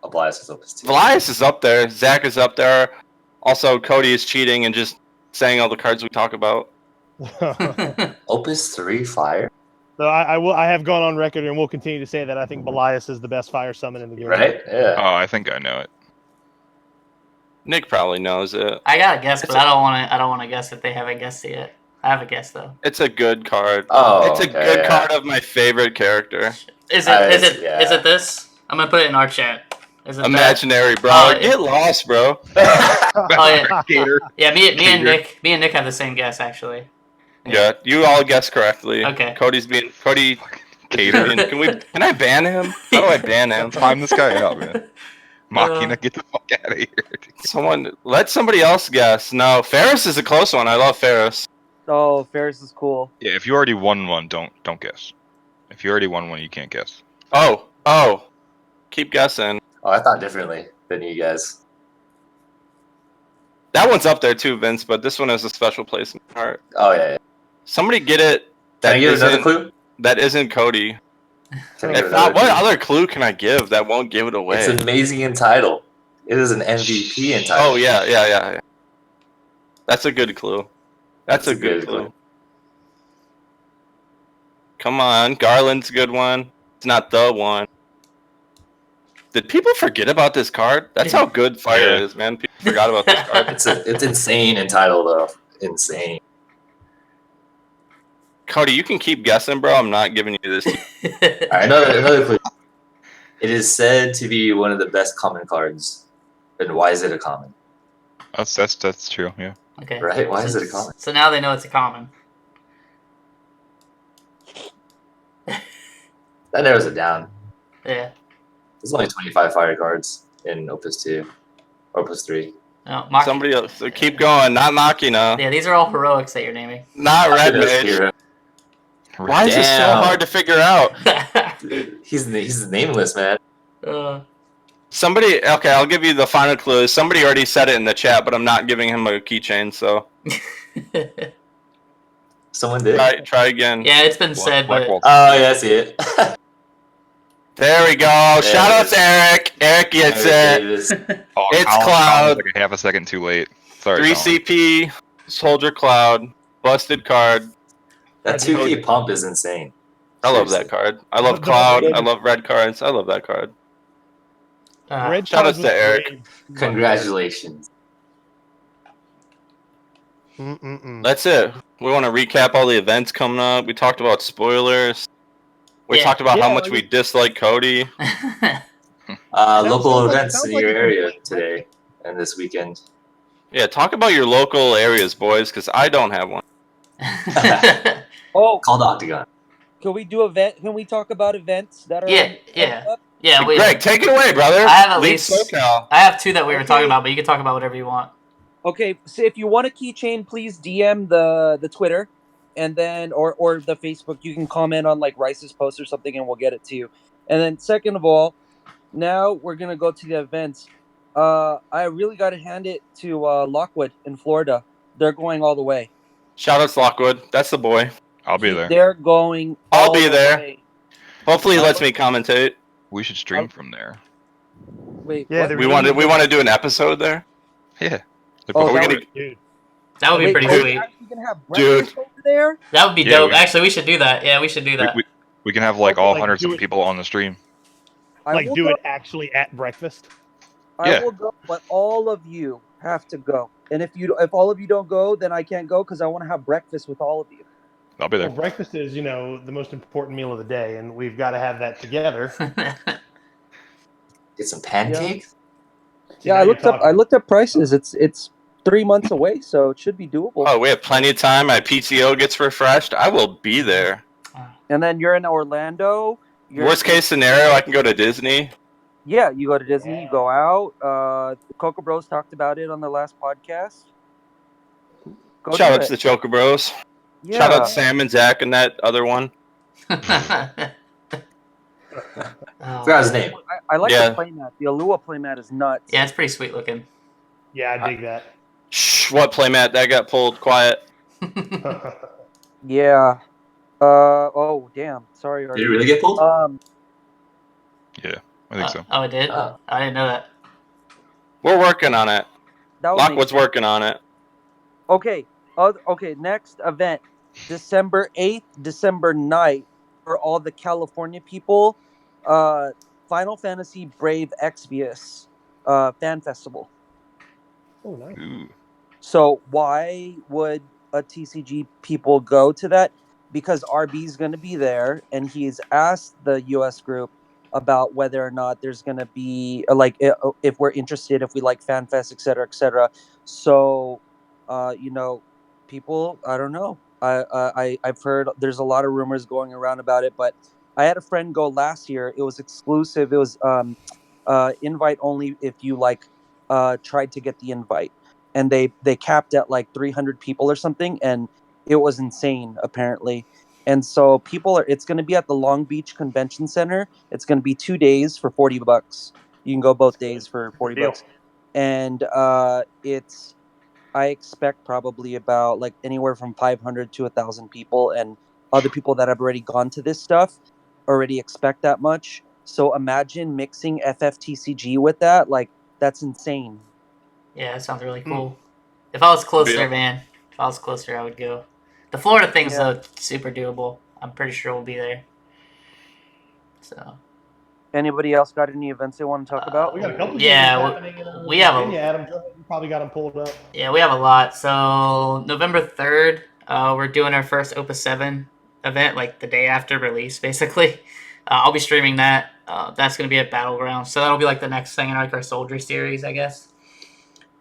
Oh, Velias is Opus 2. Velias is up there. Zach is up there. Also, Cody is cheating and just saying all the cards we talk about. Opus 3 Fire? So I have gone on record and will continue to say that I think Belias is the best fire summon in the game. Right? Yeah. Oh, I think I know it. Nick probably knows it. I gotta guess, but I don't want to guess if they haven't guessed it yet. I have a guess though. It's a good card. Oh, It's a okay, good yeah. card of my favorite character. Is Yeah. it this? I'm gonna put it in our chat. Is it Imaginary, bro. Oh, Get lost, bro. Oh yeah, Gator. yeah. Me and Gator. Nick have the same guess actually. Yeah, you all guessed correctly. Okay. Cody. Gator. Can I ban him? How do I ban him? Time this guy out, man. Machina, get the fuck out of here. Let somebody else guess. No, Ferris is a close one. I love Ferris. Oh, Ferris is cool. Yeah, if you already won one, don't guess. If you already won one, you can't guess. Oh. Keep guessing. Oh, I thought differently than you guys. That one's up there too, Vince, but this one has a special place in my heart. Oh, yeah. Somebody get it. Can I give another isn't- clue? That isn't Cody. Can I give If another not, what clue? other clue can I give that won't give it away? It's amazing in title. It is an MVP in title. Oh yeah. That's a good clue. That's a good clue. Come on, Garland's a good one. It's not the one. Did people forget about this card? That's how good Fire Yeah. is, man. People forgot about this card. It's insane in title though. Insane. Cody, you can keep guessing, bro. I'm not giving you this. Alright, another clue. It is said to be one of the best common cards. And why is it a common? That's true. Yeah. Okay. Right? Why is it a common? So now they know it's a common. That narrows it down. Yeah. There's only 25 fire cards in Opus 2. Opus 3. No, Somebody else. So keep going. Not Machina. Yeah, these are all heroics that you're naming. Not Red Hero. Mage. Why is this so Damn. hard to figure out? He's nameless, man. Somebody. Okay, I'll give you the final clue. Somebody already said it in the chat, but I'm not giving him a keychain. So Someone did. try again. Yeah, it's been said, Black but Wall. Oh, yeah, I see it. There we go. Shout out to Eric. Eric gets it. Oh, It's Colin Cloud. was like a half a second too late. Sorry. 3 Colin. CP, Soldier Cloud, busted card. That 2K pump is insane. I love that card. I love Cloud. I love red cards. I love that card. Red Shout cards out to with Eric. green. Congratulations. That's it. We want to recap all the events coming up. We talked about spoilers. We Yeah. talked about how Yeah, much we dislike Cody. Local sounds events in like your a good area point. today and this weekend. Yeah, talk about your local areas, boys, because I don't have one. Oh, Call the Octagon. can we do event? Can we talk about events that are? Yeah. Yeah, we, Greg, take it away, brother. I have at Lead least- SoCal. I have two that we were Okay. talking about, but you can talk about whatever you want. Okay, so if you want a keychain, please DM the Twitter, and then or the Facebook. You can comment on like Rice's post or something, and we'll get it to you. And then second of all, now we're gonna go to the events. I really got to hand it to Lockwood in Florida. They're going all the way. Shout out to Lockwood. That's the boy. I'll be there. They're going. I'll all be the there. way. Hopefully, he lets me commentate. We should stream from there. Wait. Yeah, what? they're We want to do an episode there. Yeah. Oh, Are we that gonna? Dude, That would be Wait, pretty are we sweet. actually gonna have Dude. breakfast over there? That would be Yeah, dope. we- Actually, we should do that. Yeah, we should do that. We can have like Okay, all like, hundreds do of it- people on the stream. I like will do go, it actually at breakfast. I Yeah. will go, but all of you have to go. And if all of you don't go, then I can't go because I want to have breakfast with all of you. I'll be there. Well, breakfast is, the most important meal of the day, and we've got to have that together. Get some pancakes. Yeah, I looked up prices. It's 3 months away, so it should be doable. Oh, we have plenty of time. My PTO gets refreshed. I will be there. And then you're in Orlando. Worst case scenario, I can go to Disney. Yeah, you go to Disney, you go out. Coco Bros talked about it on the last podcast. Go Shout do out it. to the Choco Bros. Yeah. Shout out to Sam and Zach and that other one. Oh, Forgot his name. I like Yeah. the playmat. The Alua playmat is nuts. Yeah, it's pretty sweet looking. Yeah, I dig that. Shh, what playmat? That got pulled. Quiet. Yeah. Oh, damn. Sorry, Did Artie. it really get pulled? Yeah, I think so. Oh, it did? Oh. I didn't know that. We're working on it. That would make Lockwood's sense. working on it. Okay. Okay. Next event, December 8th, December 9th, for all the California people. Final Fantasy Brave Exvius fan festival. Oh, nice. Ooh. So why would a TCG people go to that? Because RB's going to be there, and he's asked the US group about whether or not there's going to be if we're interested, if we like FanFest, et cetera, et cetera. So, you know, people, I don't know. I've heard there's a lot of rumors going around about it, but I had a friend go last year. It was exclusive. It was invite only if you tried to get the invite, and they capped at like 300 people or something, and it was insane apparently. And so people are it's going to be at the Long Beach Convention Center. It's going to be 2 days for $40. You can go both days for 40 deal. bucks. And it's I expect probably about like anywhere from 500 to 1,000 people, and other people that have already gone to this stuff already expect that much. So imagine mixing FFTCG with that. Like, that's insane. Yeah, that sounds really cool. If I was closer, Yeah. man. If I was closer, I would go. The Florida thing's Yeah. super doable. I'm pretty sure we'll be there. So Anybody else got any events they want to talk about? We got a couple yeah, games happening in we have Virginia, a Adam. You probably got them pulled up. yeah, we have a lot. So November 3rd, we're doing our first Opus VII event, like the day after release, basically. I'll be streaming that. That's gonna be at Battleground, so that'll be like the next thing in like our Soldier series, I guess.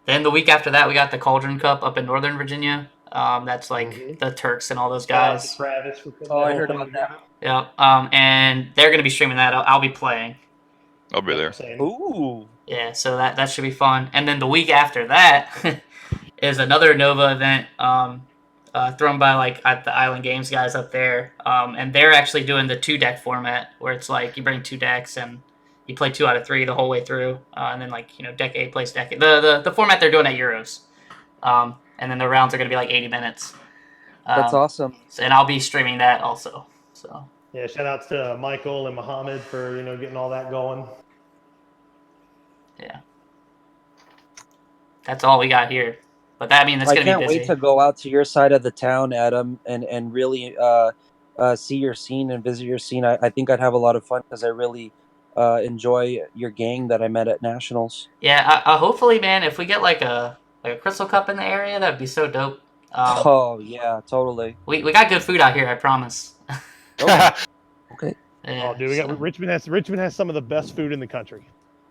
Then the week after that, we got the Cauldron Cup up in Northern Virginia. That's like the Turks and all those Shout out to guys. Travis for putting Oh, that I whole heard thing about together. Yeah. And they're gonna be streaming that. I'll be playing. I'll be there. Same. Ooh. Yeah, so that should be fun. And then the week after that is another Nova event thrown by like at the Island Games guys up there. And they're actually doing the 2-deck format where it's like you bring 2 decks and you play 2 out of 3 the whole way through. And then like, deck A plays deck A. The format they're doing at Euros. And then the rounds are going to be like 80 minutes. That's awesome. And I'll be streaming that also. So Yeah, shout outs to Michael and Mohammed for getting all that going. yeah, that's all we got here. But that it's I going to be can't busy. wait to go out to your side of the town, Adam, and really see your scene and visit your scene. I think I'd have a lot of fun because I really enjoy your gang that I met at Nationals. Yeah, hopefully, man, if we get like a Crystal Cup in the area, that'd be so dope. Oh yeah, totally. We got good food out here, I promise. Okay. Yeah, Oh, dude, Richmond has some of the best food in the country.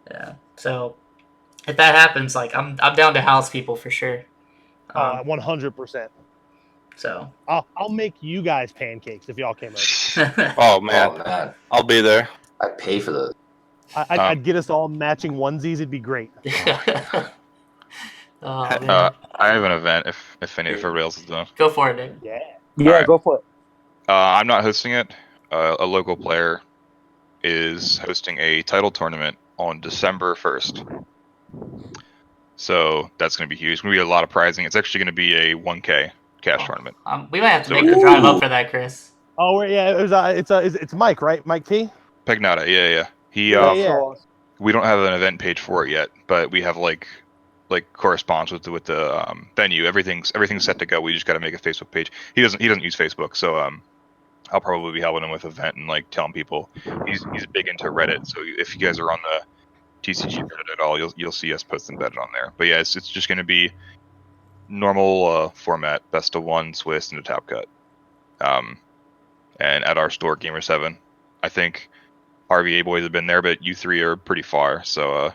Yeah. So if that happens, like I'm down to house people for sure. 100%. So I'll make you guys pancakes if y'all came over. Oh man, Oh man, I'll be there. I pay for those. I'd get us all matching onesies. It'd be great. Oh, man. I have an event if everybody else is done. Go for it, Nick. Yeah. Yeah, Alright. go for it. I'm not hosting it. A local player is hosting a title tournament on December 1st. So that's going to be huge. It's going to be a lot of prizing. It's actually going to be a 1K cash tournament. We might have to So make we the can- drive up for that, Chris. Oh, yeah. It's Mike, right? Mike P. Pegnata, yeah. He Yeah. So we don't have an event page for it yet, but we have like correspondence with the venue. Everything's set to go. We just got to make a Facebook page. He doesn't use Facebook, so I'll probably be helping him with event and like telling people. He's big into Reddit, so if you guys are on the TCG Reddit at all, you'll see us post embedded on there. But yeah, it's just going to be normal format, best of 1 Swiss and a top cut. And at our store, Gamer7, I think RVA boys have been there, but you 3 are pretty far. So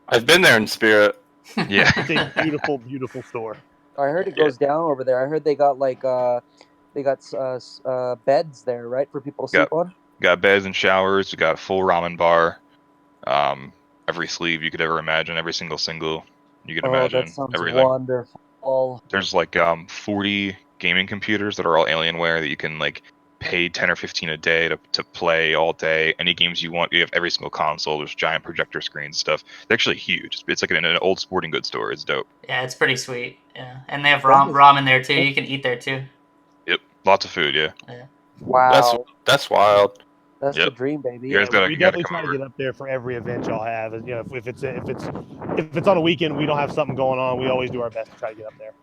I've been there in spirit. yeah. It's a beautiful, beautiful store. I heard it goes down over there. I heard they got beds there, right, for people to sleep on. Got beds and showers. We got a full ramen bar. Every sleeve you could ever imagine. Every single you could imagine. That sounds Everything. wonderful. There's like 40 gaming computers that are all Alienware that you can like pay 10 or 15 a day to play all day. Any games you want, you have every single console. There's giant projector screens, stuff. They're actually huge. It's like in an old sporting goods store. It's dope. Yeah, it's pretty sweet. Yeah, and they have That is- ramen there too. You can eat there too. Yep, lots of food. Yeah, Wow, That's wild. that's Yep. the dream, baby. You guys gotta we come definitely try to over. get up there for every event y'all have. You know, if it's on a weekend, we don't have something going on. We always do our best to try to get up there.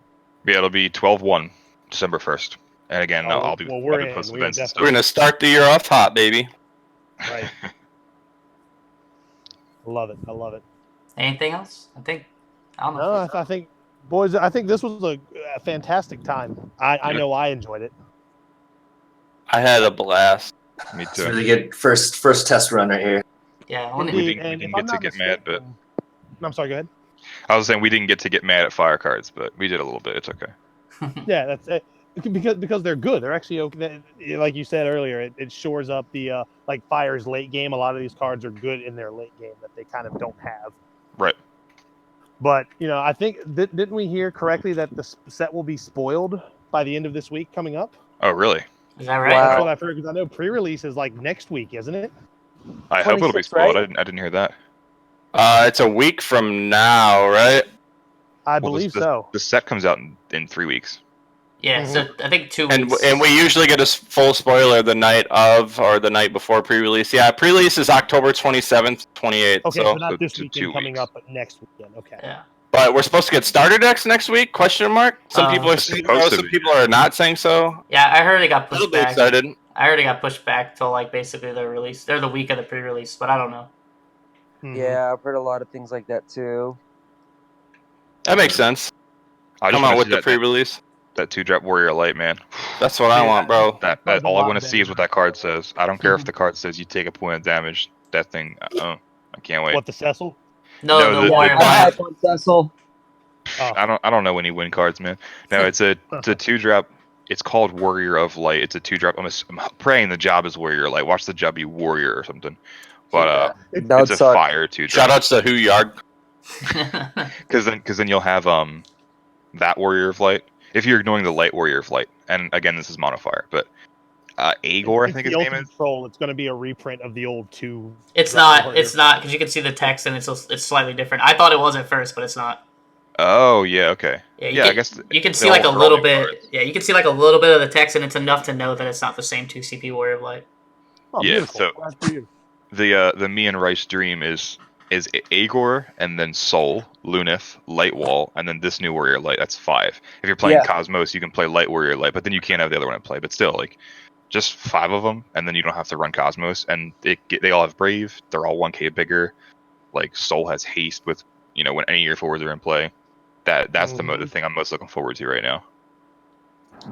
Yeah, it'll be 12/1, December 1st. And again, Oh, I'll be well, we're in. posting We are events and definitely- We're gonna start the year off hot, baby. Right. I love it. I love it. Anything else? I don't know. No, I think, boys, I think this was a fantastic time. I know I enjoyed it. I had a blast. Me It's too. really good first test run right here. Yeah, We Indeed, didn't and if get I'm to not get mad, but- mistaken- I'm sorry. Go ahead. I was saying we didn't get to get mad at fire cards, but we did a little bit. It's okay. Yeah, that's it. Because they're good. They're actually okay. Like you said earlier, it shores up the like Fire's late game. A lot of these cards are good in their late game that they kind of don't have. Right. But I think didn't we hear correctly that the set will be spoiled by the end of this week coming up? Oh, really? Is that right? Wow. That's what I've heard. Because I know pre-release is like next week, isn't it? I hope it'll be 26, spoiled. right? I didn't hear that. It's a week from now, right? I Well, believe the- so. The set comes out in 3 weeks. Yeah, so I think 2 And weeks. and we usually get a full spoiler the night of or the night before pre-release. Yeah, pre-release is October 27th, 28th. Okay, so, so not this so weekend 2 coming weeks. up, but next weekend. Okay. Yeah. but we're supposed to get starter decks next week? Question mark. Some people are It's saying supposed so, to some be. people are not saying so. Yeah, I heard it got A little pushed bit back. excited. I heard it got pushed back till like basically the release. They're the week of the pre-release, but I don't know. Mhm. Yeah, I've heard a lot of things like that too. That makes sense. I just Come want out to with see the that pre-release. 2-drop Warrior Light, man. That's what I Yeah. want, bro. That Sounds a all I lot want to see is better. what that card says. I don't care if the card says you take a point of damage. That thing, I can't wait. What, the Cecil? No, No, the the- Warrior the- I Light. hype on Cecil. Oh. I don't know any win cards, man. No, it's a 2-drop. It's called Warrior of Light. It's a 2-drop. I'm praying the job is Warrior Light. Watch the job be Warrior or something. But That would it's a suck. fire 2-drop. Shout outs to Who Yard. Because then you'll have that Warrior of Light. If you're ignoring the Light Warrior of Light, and again this is monofire, but Agor I It's think the his name Ultimate is. Troll. It's going to be a reprint of the old 2. It's drop not. warrior. It's not because you can see the text and it's slightly different. I thought it was at first, but it's not. Oh yeah, okay. Yeah, Yeah, I guess you can they see like a all draw little new bit. cards. Yeah, you can see like a little bit of the text, and it's enough to know that it's not the same 2 CP Warrior of Light. Oh, Yeah, beautiful. so- That's beautiful. The me and Rice dream is Agor and then Soul, Lunith, Light Wall, and then this new Warrior Light. That's 5. If you're playing Yeah. Cosmos, you can play Light Warrior Light, but then you can't have the other one in play. But still, like, just 5 of them, and then you don't have to run Cosmos. And they all have Brave. They're all 1k bigger. Like Soul has Haste with when any of your forwards are in play. That's the thing I'm most looking forward to right now.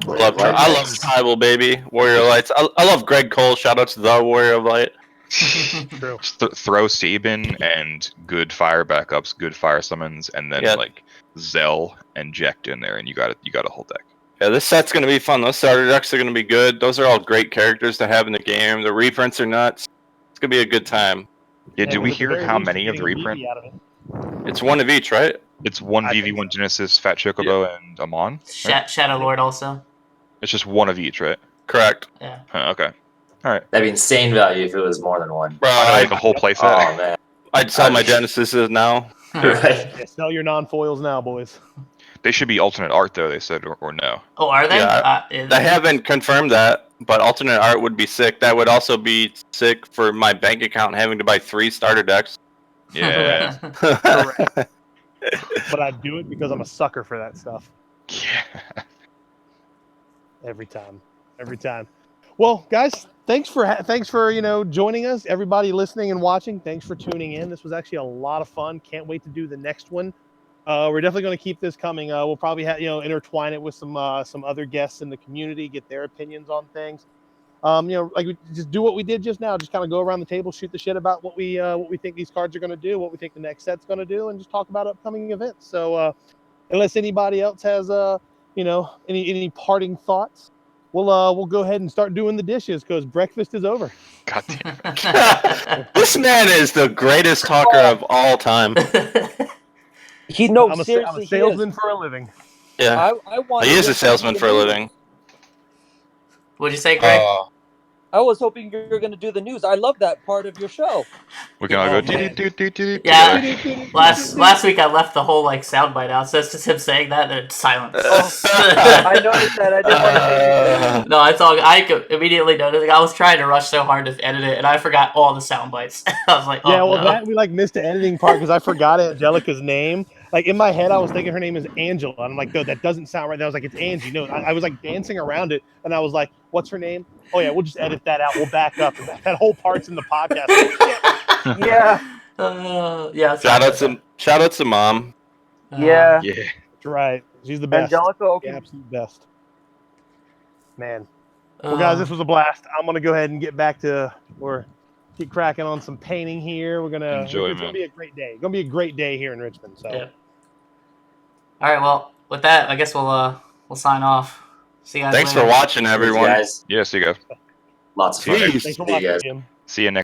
I love Tribal, baby. Warrior Lights. I love Greg Cole. Shout out to the Warrior of Light. True. Just throw Sabin and good fire backups, good fire summons, and then Yeah. like Zell and Jekt in there, and you got a whole deck. Yeah, this set's gonna be fun. Those starter decks are gonna be good. Those are all great characters to have in the game. The reprints are nuts. It's gonna be a good time. Yeah, And do we at the hear very how least, many you're of the getting a reprint? BB out of it. It's one of each, right? It's one I VV, think one so. Genesis, Fat Chocobo, and Amon. Right? Shadow Lord also. It's just one of each, right? Correct. Yeah. Huh, okay. All right. That'd be insane value if it was more than one. Bro, Like a whole playset. Oh man, I'd sell my Genesises now. right? Yeah, sell your non-foils now, boys. They should be alternate art though. They said, or no. Oh, are they? Yeah, Is- They haven't confirmed that, but alternate art would be sick. That would also be sick for my bank account having to buy 3 starter decks. Yeah. Correct. But I do it because I'm a sucker for that stuff. Yeah. Every time. Well, guys, thanks for joining us. Everybody listening and watching, thanks for tuning in. This was actually a lot of fun. Can't wait to do the next one. We're definitely going to keep this coming. We'll probably have intertwine it with some other guests in the community, get their opinions on things. Like we just do what we did just now. Just kind of go around the table, shoot the shit about what we think these cards are going to do, what we think the next set's going to do, and just talk about upcoming events. So unless anybody else has any parting thoughts, we'll go ahead and start doing the dishes because breakfast is over. God damn. This man is the greatest talker of all time. I'm a Seriously, salesman for a living. Yeah. I want. He is a salesman for a living. What'd you say, Greg? I was hoping you were going to do the news. I love that part of your show. We can all Oh, go man. together. Yeah. Last week I left the whole like soundbite out, so it's just him saying that and silence. Oh, I noticed that. I didn't want to say anything. No, it's all. I immediately noticed. I was trying to rush so hard to edit it, and I forgot all the sound bites. I was like, "Oh Yeah, well, no!" that we like missed the editing part because I forgot Angelica's name. Like in my head, I was thinking her name is Angela, and I'm like, no, that doesn't sound right. And I was like, it's Angie. No, I was like dancing around it, and I was like, what's her name? Oh yeah, we'll just edit that out. We'll back up. And that whole part's in the podcast. Like, shit. Yeah. Yeah. Shout out to mom. Yeah. Yeah. That's right. She's the best. Angelica, The okay. absolute best. Man. Well, guys, this was a blast. I'm gonna go ahead and get back to keep cracking on some painting here. We're gonna Enjoy, it's man. gonna be a great day. It's gonna be a great day here in Richmond. So Yeah. All right. Well, with that, I guess we'll sign off. See you guys. Thanks later. for watching, everyone. Guys, Yeah, see you guys. lots of fun. Jeez. thanks for See you watching, guys. Jim. See you next